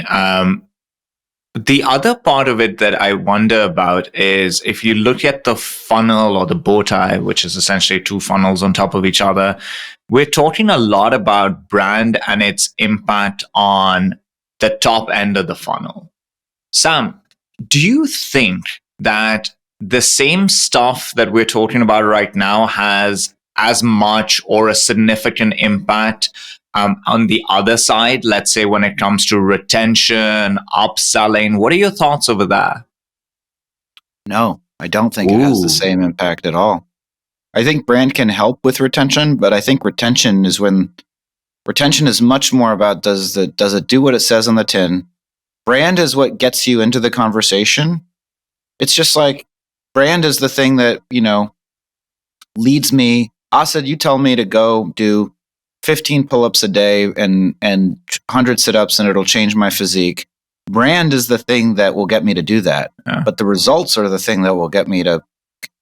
The other part of it that I wonder about is if you look at the funnel or the bow tie, which is essentially two funnels on top of each other, we're talking a lot about brand and its impact on the top end of the funnel. Sam, do you think that the same stuff that we're talking about right now has as much or a significant impact on the other side, let's say when it comes to retention, upselling? What are your thoughts over that? No, I don't think it has the same impact at all. I think brand can help with retention, but I think retention is much more about does it do what it says on the tin? Brand is what gets you into the conversation. It's just like brand is the thing that, leads me. Asid, you tell me to go do 15 pull-ups a day and 100 sit-ups and it'll change my physique. Brand is the thing that will get me to do that. Yeah. But the results are the thing that will get me to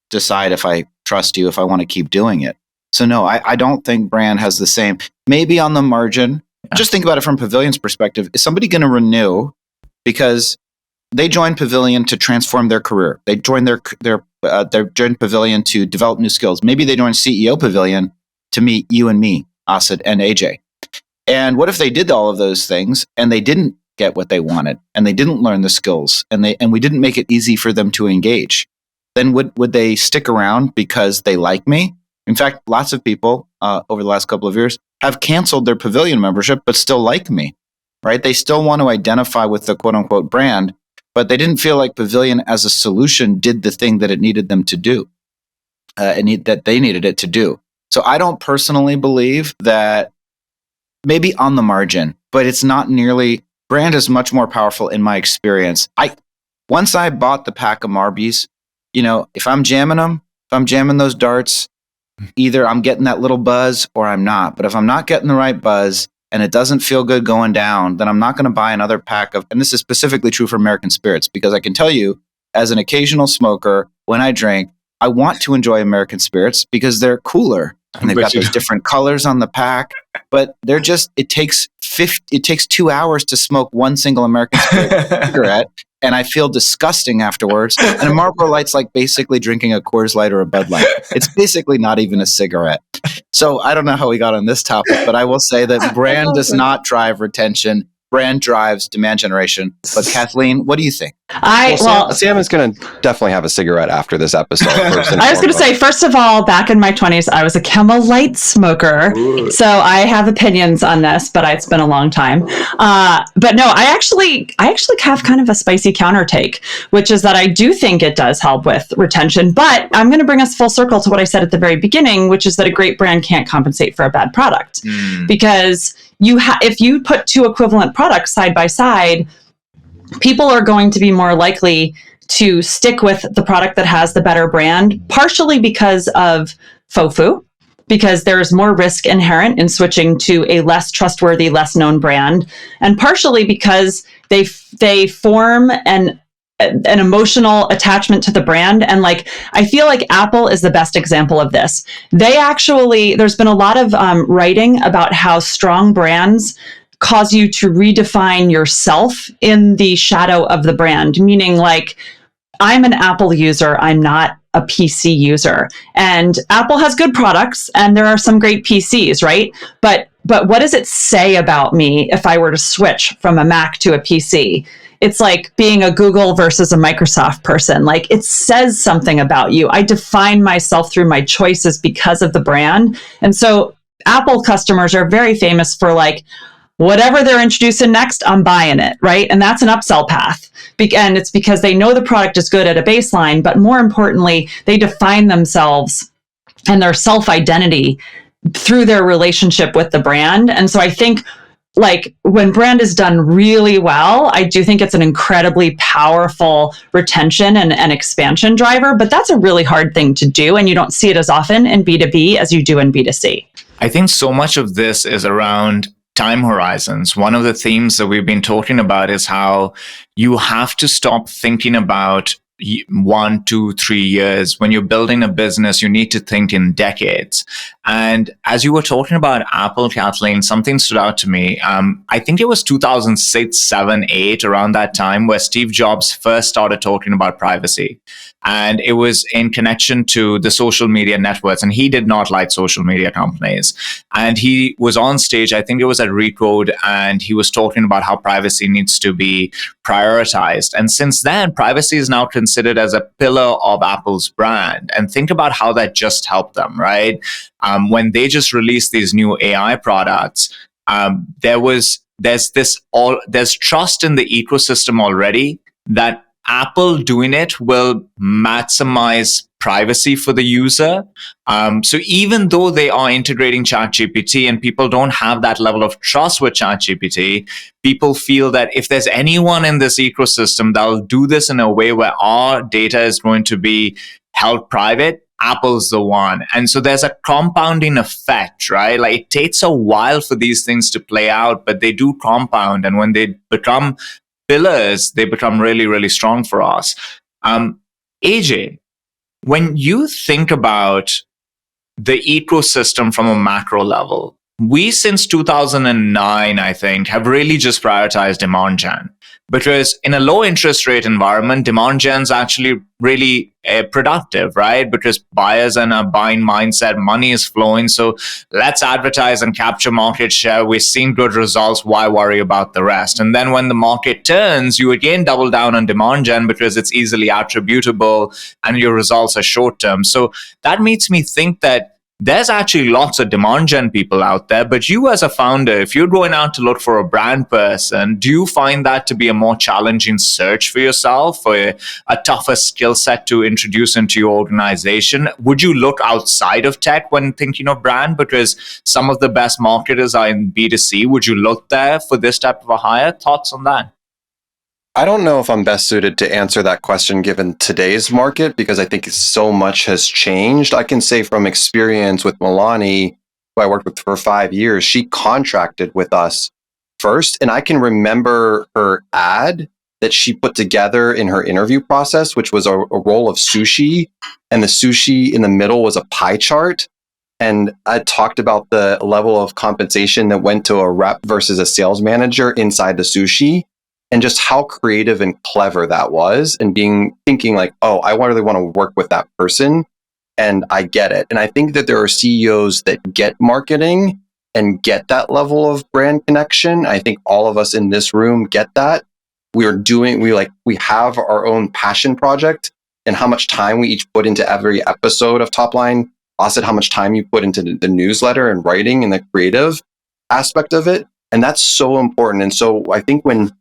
decide if I trust you, if I want to keep doing it. So no, I don't think brand has the same. Maybe on the margin. Yeah. Just think about it from Pavilion's perspective. Is somebody going to renew because they joined Pavilion to transform their career? They joined they joined Pavilion to develop new skills. Maybe they joined CEO Pavilion to meet you and me, Asid and AJ. And what if they did all of those things and they didn't get what they wanted and they didn't learn the skills and we didn't make it easy for them to engage? Then would they stick around because they like me? In fact, lots of people over the last couple of years have canceled their Pavilion membership but still like me, right? They still want to identify with the quote unquote brand, but they didn't feel like Pavilion as a solution did the thing that it needed them to do, that they needed it to do. So I don't personally believe that, maybe on the margin, but it's not nearly, brand is much more powerful in my experience. Once I bought the pack of Marbies, if I'm jamming them, if I'm jamming those darts, either I'm getting that little buzz or I'm not. But if I'm not getting the right buzz and it doesn't feel good going down, then I'm not going to buy another pack of, and this is specifically true for American Spirits, because I can tell you, as an occasional smoker, when I drink, I want to enjoy American Spirits because they're cooler and they've got those different colors on the pack, but they're just, it takes 2 hours to smoke one single American Spirit cigarette. and I feel disgusting afterwards. And a Marlboro Light's like basically drinking a Coors Light or a Bud Light. It's basically not even a cigarette. So I don't know how we got on this topic, but I will say that brand does not drive retention. Brand drives demand generation. But Kathleen, what do you think? Sam is going to definitely have a cigarette after this episode. I was going to say, first of all, back in my 20s, I was a Camel Light smoker. Ooh. So I have opinions on this, but it's been a long time. But no, I actually have kind of a spicy counter take, which is that I do think it does help with retention. But I'm going to bring us full circle to what I said at the very beginning, which is that a great brand can't compensate for a bad product. Because if you put two equivalent products side by side, people are going to be more likely to stick with the product that has the better brand, partially because of FOFU, because there's more risk inherent in switching to a less trustworthy, less known brand, and partially because they form an emotional attachment to the brand. And like, I feel like Apple is the best example of this. There's been a lot of writing about how strong brands cause you to redefine yourself in the shadow of the brand, meaning like, I'm an Apple user, I'm not a PC user. And Apple has good products and there are some great PCs, right? But what does it say about me if I were to switch from a Mac to a PC? It's like being a Google versus a Microsoft person. Like, it says something about you. I define myself through my choices because of the brand. And so Apple customers are very famous for like, whatever they're introducing next, I'm buying it, right? And that's an upsell path. And it's because they know the product is good at a baseline, but more importantly, they define themselves and their self-identity through their relationship with the brand. And so I think like when brand is done really well, I do think it's an incredibly powerful retention and expansion driver, but that's a really hard thing to do. And you don't see it as often in B2B as you do in B2C. I think so much of this is around time horizons. One of the themes that we've been talking about is how you have to stop thinking about 1, 2, 3 years. When you're building a business, you need to think in decades. And as you were talking about Apple, Kathleen, something stood out to me. I think it was 2006, 7, 8, around that time, where Steve Jobs first started talking about privacy. And it was in connection to the social media networks. And he did not like social media companies. And he was on stage, I think it was at Recode, and he was talking about how privacy needs to be prioritized. And since then, privacy is now considered as a pillar of Apple's brand. And think about how that just helped them, right? When they just released these new AI products, there's trust in the ecosystem already that Apple doing it will maximize privacy for the user. So even though they are integrating ChatGPT and people don't have that level of trust with ChatGPT, people feel that if there's anyone in this ecosystem that'll do this in a way where our data is going to be held private, Apple's the one. And so there's a compounding effect, right? Like, it takes a while for these things to play out, but they do compound. And when they become pillars, they become really, really strong for us. AJ, when you think about the ecosystem from a macro level, we since 2009, I think, have really just prioritized demand gen. Because in a low interest rate environment, demand gen is actually really productive, right? Because buyers are in a buying mindset, money is flowing. So let's advertise and capture market share. We're seeing good results. Why worry about the rest? And then when the market turns, you again double down on demand gen because it's easily attributable and your results are short term. So that makes me think that there's actually lots of demand gen people out there, but you as a founder, if you're going out to look for a brand person, do you find that to be a more challenging search for yourself, or a tougher skill set to introduce into your organization? Would you look outside of tech when thinking of brand? Because some of the best marketers are in B2C. Would you look there for this type of a hire? Thoughts on that? I don't know if I'm best suited to answer that question given today's market, because I think so much has changed. I can say from experience with Milani, who I worked with for 5 years, she contracted with us first. And I can remember her ad that she put together in her interview process, which was a roll of sushi. And the sushi in the middle was a pie chart. And I talked about the level of compensation that went to a rep versus a sales manager inside the sushi. and just how creative and clever that was, and thinking like, oh, I really want to work with that person, and I get it. And I think that there are CEOs that get marketing and get that level of brand connection. I think all of us in this room get that. We have our own passion project, and how much time we each put into every episode of Topline. Also, how much time you put into the newsletter and writing and the creative aspect of it. And that's so important. And so I think when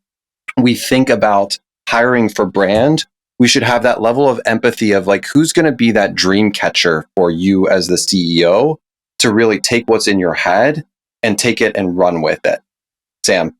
we think about hiring for brand, we should have that level of empathy of like, who's going to be that dream catcher for you as the CEO to really take what's in your head and take it and run with it. Sam.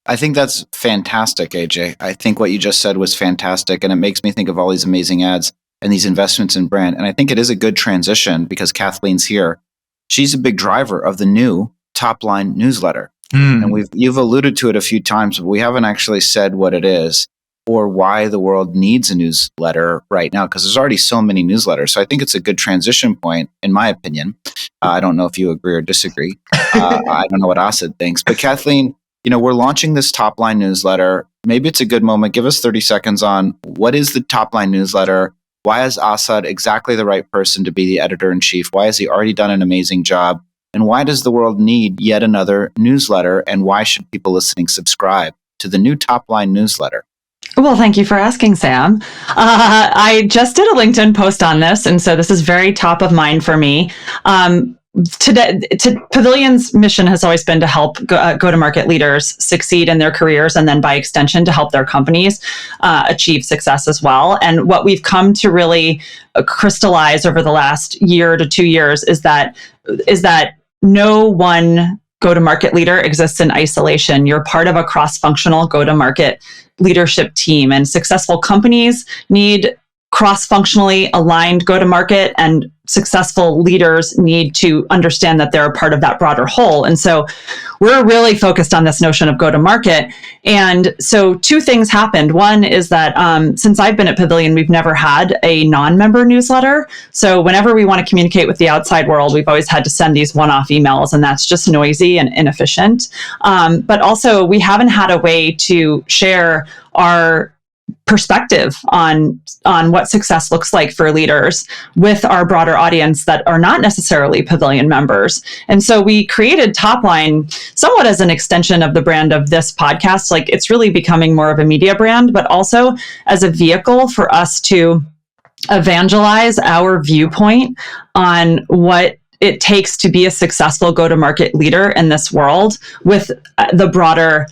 I think that's fantastic, AJ. I think what you just said was fantastic. And it makes me think of all these amazing ads and these investments in brand. And I think it is a good transition because Kathleen's here. She's a big driver of the new Topline newsletter. And you've alluded to it a few times, but we haven't actually said what it is or why the world needs a newsletter right now, because there's already so many newsletters. So I think it's a good transition point, in my opinion. I don't know if you agree or disagree. I don't know what Asad thinks. But Kathleen, we're launching this Topline newsletter. Maybe it's a good moment. Give us 30 seconds on what is the Topline newsletter? Why is Asad exactly the right person to be the editor-in-chief? Why has he already done an amazing job? And why does the world need yet another newsletter? And why should people listening subscribe to the new Topline newsletter? Well, thank you for asking, Sam. I just did a LinkedIn post on this, and so this is very top of mind for me. Pavilion's mission has always been to help go-to-market leaders succeed in their careers, and then by extension to help their companies achieve success as well. And what we've come to really crystallize over the last year to 2 years is that no one go-to-market leader exists in isolation. You're part of a cross-functional go-to-market leadership team, and successful companies need cross-functionally aligned go-to-market, and successful leaders need to understand that they're a part of that broader whole. And so we're really focused on this notion of go-to-market. And so two things happened. One is that since I've been at Pavilion, we've never had a non-member newsletter. So whenever we want to communicate with the outside world, we've always had to send these one-off emails, and that's just noisy and inefficient. But also, we haven't had a way to share our perspective on what success looks like for leaders with our broader audience that are not necessarily Pavilion members. And so we created Topline somewhat as an extension of the brand of this podcast. Like, it's really becoming more of a media brand, but also as a vehicle for us to evangelize our viewpoint on what it takes to be a successful go-to-market leader in this world with the broader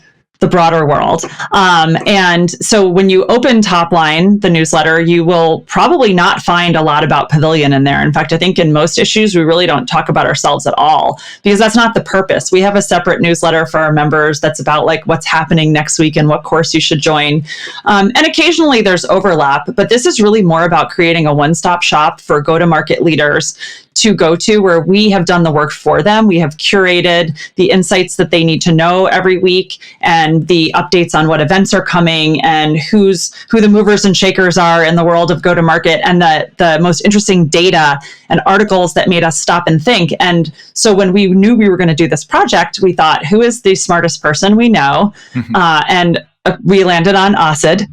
world. And so when you open Topline, the newsletter, you will probably not find a lot about Pavilion in there. In fact, I think in most issues, we really don't talk about ourselves at all, because that's not the purpose. We have a separate newsletter for our members that's about like what's happening next week and what course you should join. And occasionally there's overlap, but this is really more about creating a one-stop shop for go-to-market leaders to go to, where we have done the work for them. We have curated the insights that they need to know every week, and the updates on what events are coming, and who the movers and shakers are in the world of go-to-market, and the most interesting data and articles that made us stop and think. And so when we knew we were going to do this project, we thought, who is the smartest person we know? And we landed on Asad.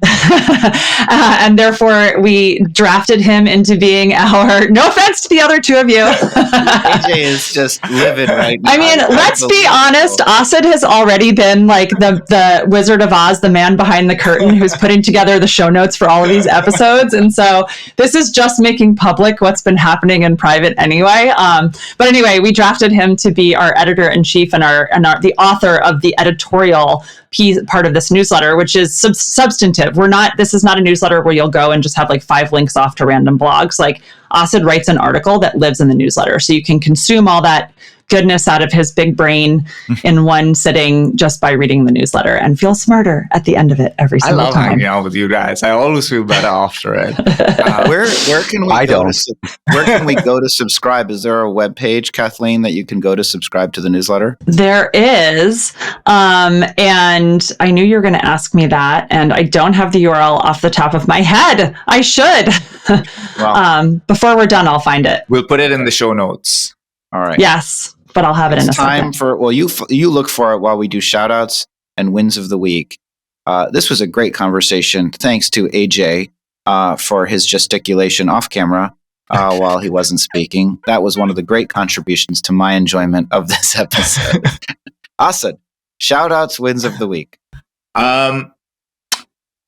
And therefore we drafted him into being our, no offense to the other two of you. AJ is just livid right now. I mean, let's be honest. Asad has already been like the Wizard of Oz, the man behind the curtain who's putting together the show notes for all of these episodes. And so this is just making public what's been happening in private anyway. But anyway, we drafted him to be our editor-in-chief and the author of the editorial part of this newsletter, which is substantive. This is not a newsletter where you'll go and just have like 5 links off to random blogs. Like, Asad writes an article that lives in the newsletter, so you can consume all that goodness out of his big brain in one sitting just by reading the newsletter, and feel smarter at the end of it every single time. I love hanging out with you guys. I always feel better after it. Where can we go to subscribe? Is there a web page, Kathleen, that you can go to subscribe to the newsletter? There is, and I knew you were going to ask me that, and I don't have the URL off the top of my head. I should. Well, before we're done, I'll find it. We'll put it in the show notes. All right. Yes, but I'll have it in a second. Time for, you look for it while we do shout outs and wins of the week. This was a great conversation. Thanks to AJ for his gesticulation off camera while he wasn't speaking. That was one of the great contributions to my enjoyment of this episode. Asad, shout outs, wins of the week.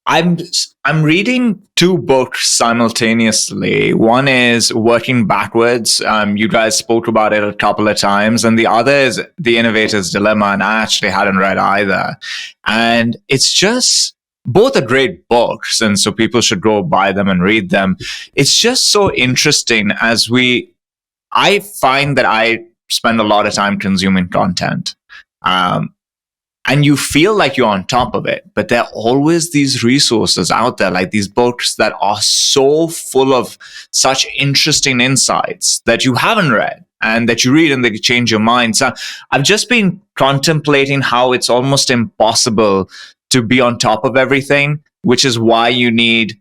I'm reading two books simultaneously. One is Working Backwards. You guys spoke about it a couple of times. And the other is The Innovator's Dilemma. And I actually hadn't read either. And it's just both are great books. And so people should go buy them and read them. It's just so interesting I find that I spend a lot of time consuming content. And you feel like you're on top of it, but there are always these resources out there, like these books that are so full of such interesting insights that you haven't read and that you read and they change your mind. So I've just been contemplating how it's almost impossible to be on top of everything, which is why you need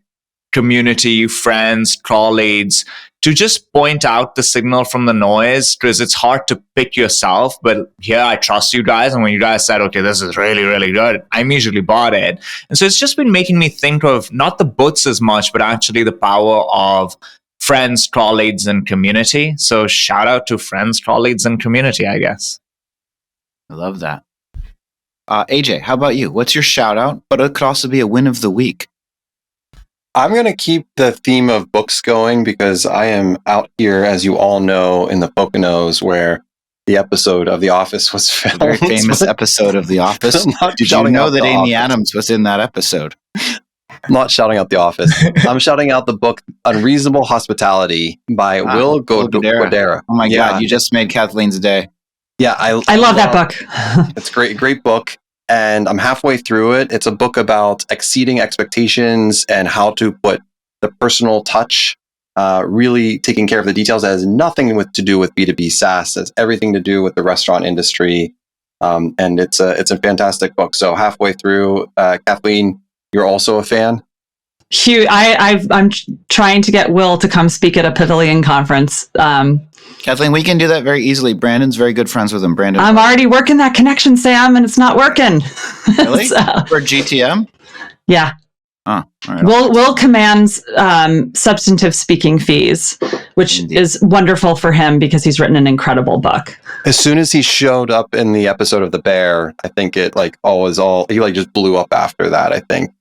community, friends, colleagues to just point out the signal from the noise, because it's hard to pick yourself. But here I trust you guys. And when you guys said, okay, this is really, really good, I immediately bought it. And so it's just been making me think of not the books as much, but actually the power of friends, colleagues, and community. So shout out to friends, colleagues, and community, I guess. I love that. AJ, how about you? What's your shout out? But it could also be a win of the week. I'm going to keep the theme of books going because I am out here, as you all know, in the Poconos where the episode of The Office was filmed. A very famous episode of The Office. Did you know that Amy Adams was in that episode? I'm not shouting out The Office. I'm shouting out the book Unreasonable Hospitality by Will Godera. Oh my God, you just made Kathleen's day. Yeah, I love that book. It's great book. And I'm halfway through it. It's a book about exceeding expectations and how to put the personal touch, really taking care of the details. That has nothing to do with B2B SaaS. It's everything to do with the restaurant industry. And it's a fantastic book. So halfway through, Kathleen, you're also a fan? Hugh, I'm trying to get Will to come speak at a Pavilion conference. Kathleen, we can do that very easily. Brandon's very good friends with him. Brandon, I'm already working that connection, Sam, and it's not working. Really? For GTM? Yeah. Oh, all right. Will commands substantive speaking fees, which is wonderful for him because he's written an incredible book. As soon as he showed up in the episode of The Bear, I think it he just blew up after that, I think.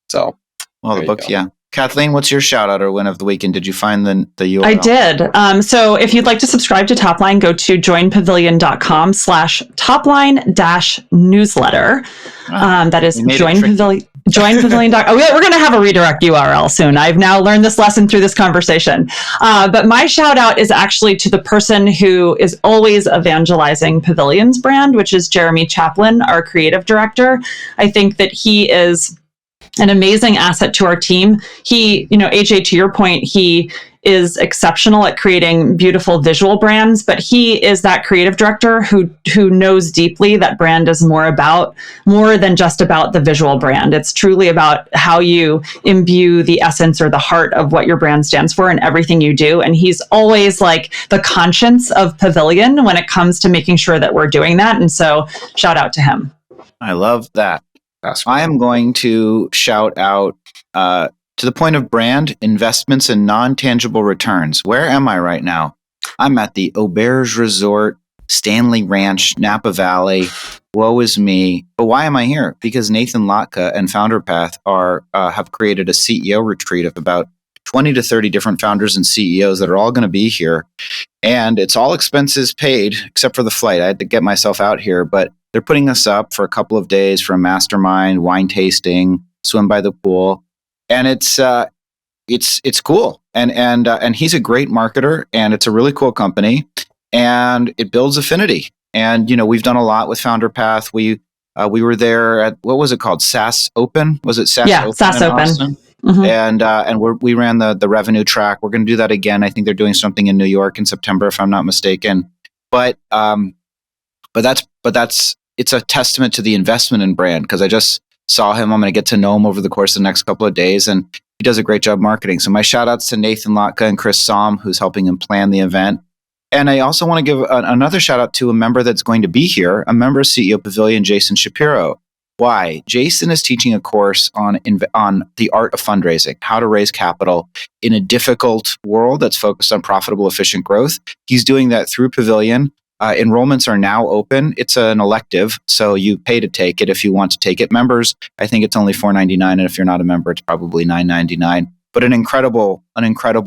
So, well, the book, yeah. Kathleen, what's your shout out or win of the week? And did you find the URL? I did. So if you'd like to subscribe to Topline, go to joinpavilion.com/topline-newsletter. That is joinpavilion. We're going to have a redirect URL soon. I've now learned this lesson through this conversation. But my shout out is actually to the person who is always evangelizing Pavilion's brand, which is Jeremy Chaplin, our creative director. I think that he is an amazing asset to our team. He, AJ, to your point, he is exceptional at creating beautiful visual brands, but he is that creative director who knows deeply that brand is more than just about the visual brand. It's truly about how you imbue the essence or the heart of what your brand stands for in everything you do. And he's always like the conscience of Pavilion when it comes to making sure that we're doing that. And so shout out to him. I love that. I am going to shout out to the point of brand investments and non-tangible returns. Where am I right now? I'm at the Auberge Resort, Stanley Ranch, Napa Valley. Woe is me. But why am I here? Because Nathan Lotka and FounderPath have created a CEO retreat of about 20 to 30 different founders and CEOs that are all going to be here. And it's all expenses paid, except for the flight. I had to get myself out here, but they're putting us up for a couple of days for a mastermind, wine tasting, swim by the pool. And it's cool. And he's a great marketer, and it's a really cool company, and it builds affinity. And, we've done a lot with FounderPath. We were there at, what was it called? SaaS Open? Was it SaaS Open? Yeah, SaaS Open. Mm-hmm. And we ran the revenue track. We're going to do that again. I think they're doing something in New York in September, if I'm not mistaken. But it's a testament to the investment in brand, because I just saw him. I'm going to get to know him over the course of the next couple of days, and he does a great job marketing. So my shout outs to Nathan Lotka and Chris Somm, who's helping him plan the event. And I also want to give another shout out to a member that's going to be here, a member of CEO Pavilion, Jason Shapiro. Why? Jason is teaching a course on the art of fundraising, how to raise capital in a difficult world that's focused on profitable, efficient growth. He's doing that through Pavilion. Enrollments are now open. It's an elective, so you pay to take it if you want to take it. Members, I think it's only $4.99, and if you're not a member, it's probably $9.99. But an incredible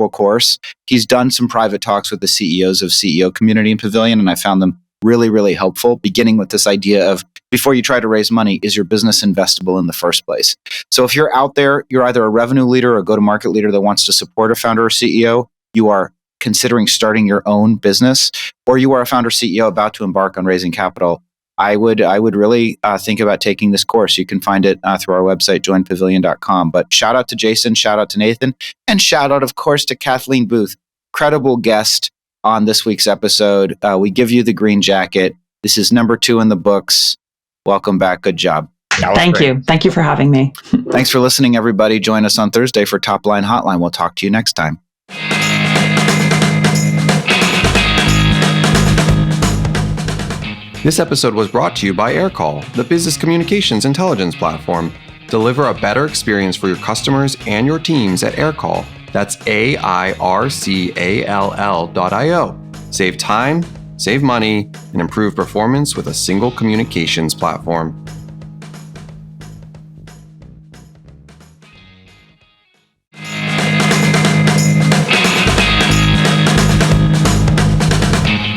course. He's done some private talks with the CEOs of CEO community in Pavilion, and I found them really, really helpful, beginning with this idea of, before you try to raise money, is your business investable in the first place? So if you're out there, you're either a revenue leader or a go-to-market leader that wants to support a founder or CEO, you are considering starting your own business, or you are a founder CEO about to embark on raising capital, I would really think about taking this course. You can find it through our website, joinpavilion.com. But shout out to Jason, shout out to Nathan, and shout out, of course, to Kathleen Booth, credible guest on this week's episode. We give you the green jacket. This is number 2 in the books. Welcome back. Good job. Thank you. Thank you for having me. Thanks for listening, everybody. Join us on Thursday for Topline Hotline. We'll talk to you next time. This episode was brought to you by AirCall, the business communications intelligence platform. Deliver a better experience for your customers and your teams at AirCall. That's AIRCALL.io. Save time, save money, and improve performance with a single communications platform.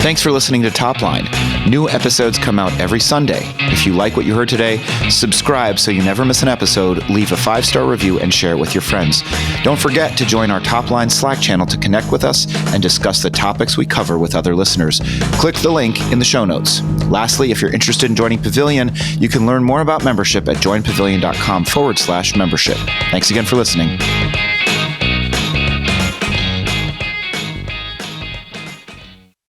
Thanks for listening to Topline. New episodes come out every Sunday. If you like what you heard today, subscribe so you never miss an episode, leave a 5-star review, and share it with your friends. Don't forget to join our Topline Slack channel to connect with us and discuss the topics we cover with other listeners. Click the link in the show notes. Lastly, if you're interested in joining Pavilion, you can learn more about membership at joinpavilion.com/membership. Thanks again for listening.